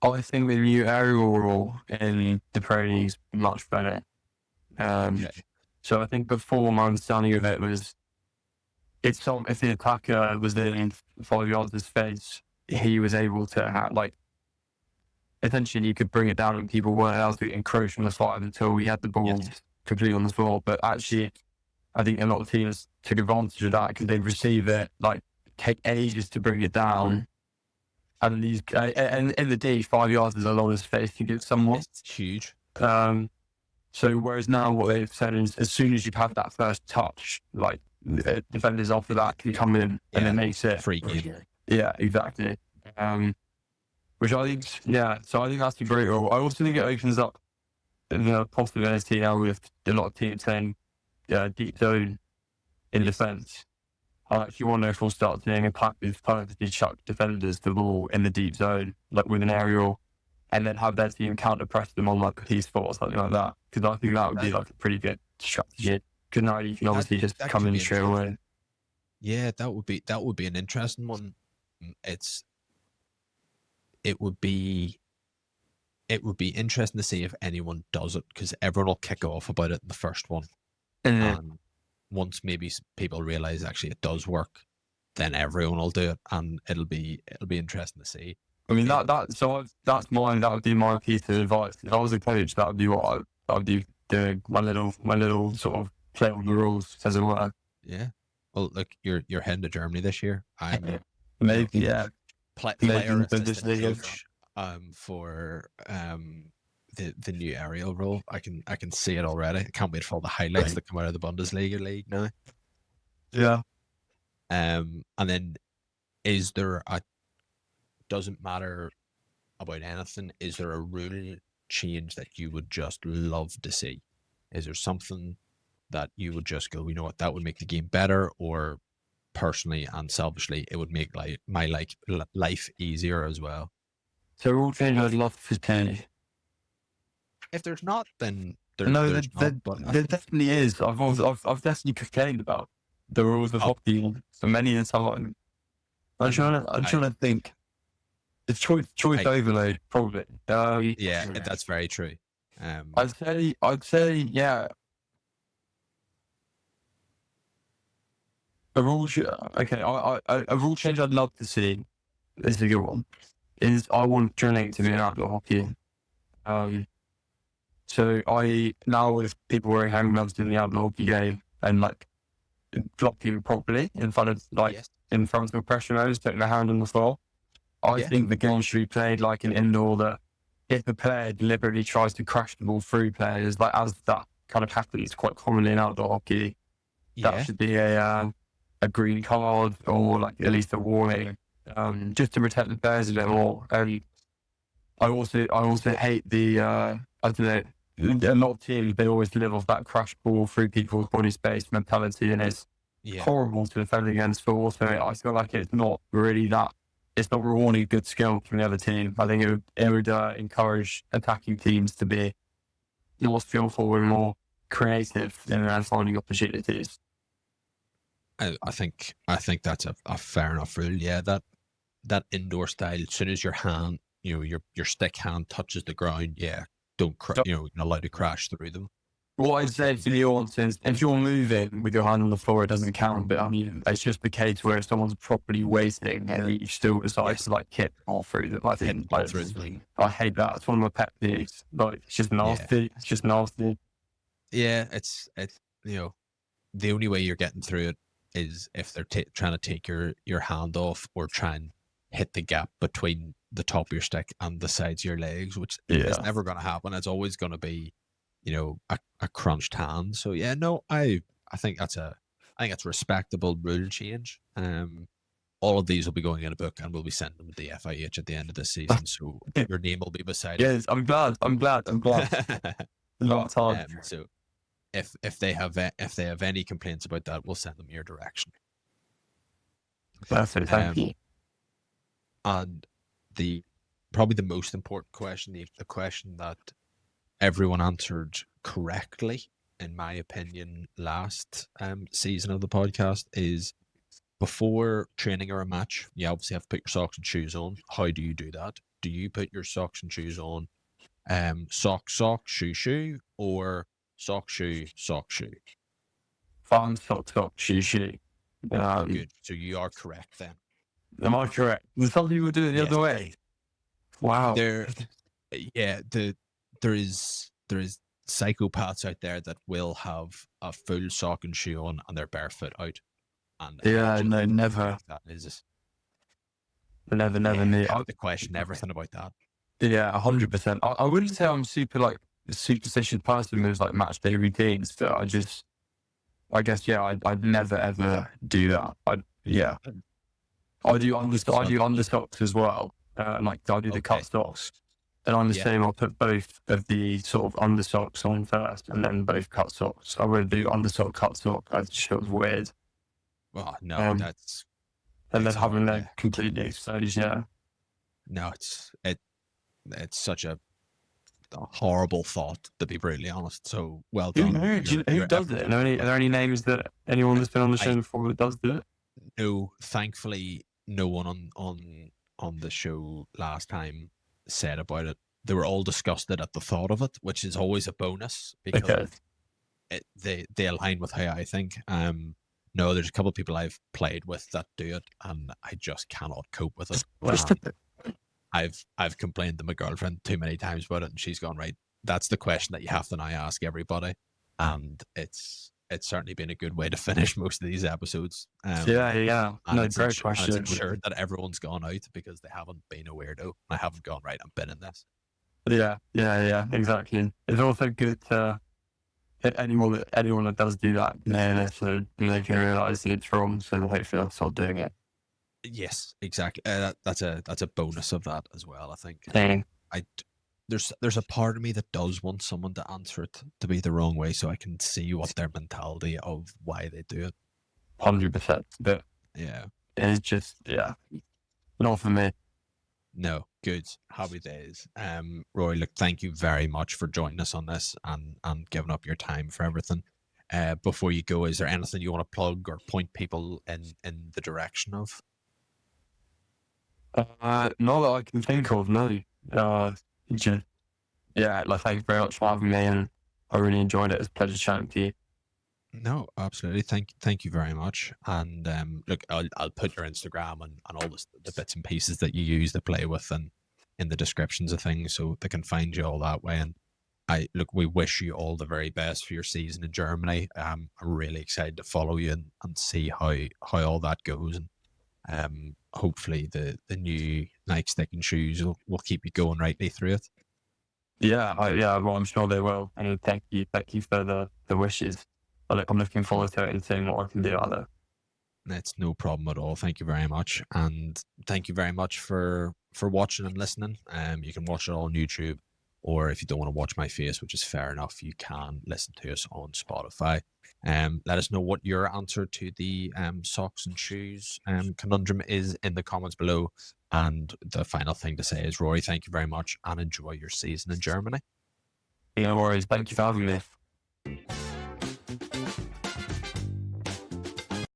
I think the new aerial rule in the Pro League is much better. So I think before, my understanding of it was, if the attacker was in 5 yards of his face, he was able to have, like, essentially you could bring it down and people weren't able to encroach on the 5 until we had the ball completely on the floor. But actually, I think a lot of teams took advantage of that, because they'd receive it, like, take ages to bring it down. And in the D, 5 yards is a lot of space to give someone. It's huge. So whereas now what they've said is, as soon as you've had that first touch, like, defenders after that can come in and it makes it free game. Yeah, exactly. Which I think, so I think that's a great rule. I also think it opens up the possibility now with a lot of teams saying deep zone in defence. I actually wonder if we'll start seeing a pack with purposely chuck defenders the ball in the deep zone, like with an aerial, and then have their team counter press them on like a P-spot or something like that. Because I think that would be like a pretty good strategy. Because now you can obviously just come in straight away. Yeah, that would be an interesting one. It would be interesting to see if anyone does it, because everyone will kick off about it in the first one, and once maybe people realize actually it does work, then everyone will do it, and it'll be interesting to see. I mean that's mine. That would be my piece of advice. If I was a coach, that would be what I would be doing. My little sort of play on the rules, as it were. Yeah. Well, look, you're heading to Germany this year. I'm maybe player assistant coach for the new aerial role. I can see it already. I can't wait for all the highlights that come out of the Bundesliga league now. Yeah. And then is there doesn't matter about anything, is there a rule change that you would just love to see? Is there something that you would just go, you know what, that would make the game better, or personally and selfishly, it would make my life easier as well? So rule change I'd love to see. If there's not, then there definitely is. I've definitely complained about the rules of hockey for many a time. I'm trying to think. It's choice overload, probably. Yeah, that's very true. I'd say, yeah. A rule change I'd love to see, this is a good one, is I want drilling to be an outdoor hockey. So now with people wearing hand gloves in the outdoor hockey game, and like blocking properly in front of Yes. in front of pressure modes, putting their hand on the floor. I Yeah. think the game should be played like an indoor, that if a player deliberately tries to crash the ball through players, like as that kind of happens quite commonly in outdoor hockey, that Yeah. should be a green card, or like at least a warning, just to protect the players a bit more. I also hate the I don't know, a lot of teams, they always live off that crash ball through people's body space mentality, and it's Yeah. horrible to defend against. But also, I feel like it's not really that. It's not rewarding a good skill from the other team. I think it would encourage attacking teams to be more skillful and more creative in finding opportunities. I think that's a fair enough rule. Yeah, that indoor style. As soon as your hand, your stick hand touches the ground, yeah, don't you're not allowed to crash through them. What I'd say for nuance is, if you're moving with your hand on the floor, it doesn't count. But I mean, it's just the case where if someone's properly waiting and you still decide to like kick all through them. I think all through them. I hate that. It's one of my pet peeves. Like, it's just nasty. It's just nasty. Yeah, it's the only way you're getting through it is if they're trying to take your hand off, or try and hit the gap between the top of your stick and the sides of your legs, which is never going to happen. It's always going to be, a crunched hand. So yeah, no, I think that's a respectable rule change. All of these will be going in a book, and we'll be sending them to the FIH at the end of this season. So your name will be beside it. Yes, I'm glad. Not hard. So if they have any complaints about that, we'll send them your direction. Perfect. Thank you. And probably the most important question, the question that everyone answered correctly, in my opinion, last season of the podcast, is before training or a match, you obviously have to put your socks and shoes on. How do you do that? Do you put your socks and shoes on sock, shoe, or sock, shoe? Fan, sock, shoe. Good. So you are correct then. Am I correct? Some people do it the other way. Wow. There is psychopaths out there that will have a full sock and shoe on and they're barefoot out. And no, never. That is Never. I have to question everything about that. Yeah, 100%. I wouldn't say I'm a superstitious person with like match day routines, but I guess I'd never ever do that. I do undersocks as well. I do the cut socks, and I'm the same. I'll put both of the sort of undersocks on first, and then both cut socks. I would do undersock, cut sock. I just feels weird. Well, no, and then having them completely exposed. Yeah. No, it's such a horrible thought, to be brutally honest. So well done. Who does it? Are there any names that anyone that's been on the show before that does do it? No, thankfully, no one on the show last time said about it. They were all disgusted at the thought of it, which is always a bonus because they align with how I think. No, there's a couple of people I've played with that do it, and I just cannot cope with it. I've complained to my girlfriend too many times about it, and she's gone, right, that's the question that you have to now ask everybody, and it's certainly been a good way to finish most of these episodes. No, great question. It's ensured that everyone's gone out because they haven't been a weirdo. I haven't gone, right, I'm been in this. Yeah, exactly. It's also good to hit anyone that does do that, so they can realise it's wrong, so hopefully they'll start doing it. Yes, exactly. That's a bonus of that as well, I think. Dang. There's a part of me that does want someone to answer it to be the wrong way, so I can see what their mentality of why they do it. 100%. But it's just not for me. No, good. Happy days. Rory, look, thank you very much for joining us on this and giving up your time for everything. Before you go, is there anything you want to plug or point people in the direction of? Not that I can think of, no. Thank you very much for having me, and I really enjoyed it. It's a pleasure chatting to you. No, absolutely. Thank you very much. And look, I'll put your Instagram and all the bits and pieces that you use to play with and in the descriptions of things, so they can find you all that way. And we wish you all the very best for your season in Germany. I'm really excited to follow you and see how all that goes. And hopefully the new Nike stick and shoes will keep you going rightly through it. Yeah, well, I'm sure they will. And thank you for the wishes. I'm looking forward to it and seeing what I can do out there. That's no problem at all. Thank you very much, and thank you very much for watching and listening. You can watch it all on YouTube, or if you don't want to watch my face, which is fair enough, you can listen to us on Spotify. Let us know what your answer to the socks and shoes conundrum is in the comments below. And the final thing to say is, Rory, thank you very much, and enjoy your season in Germany. No worries. Thank you for having me.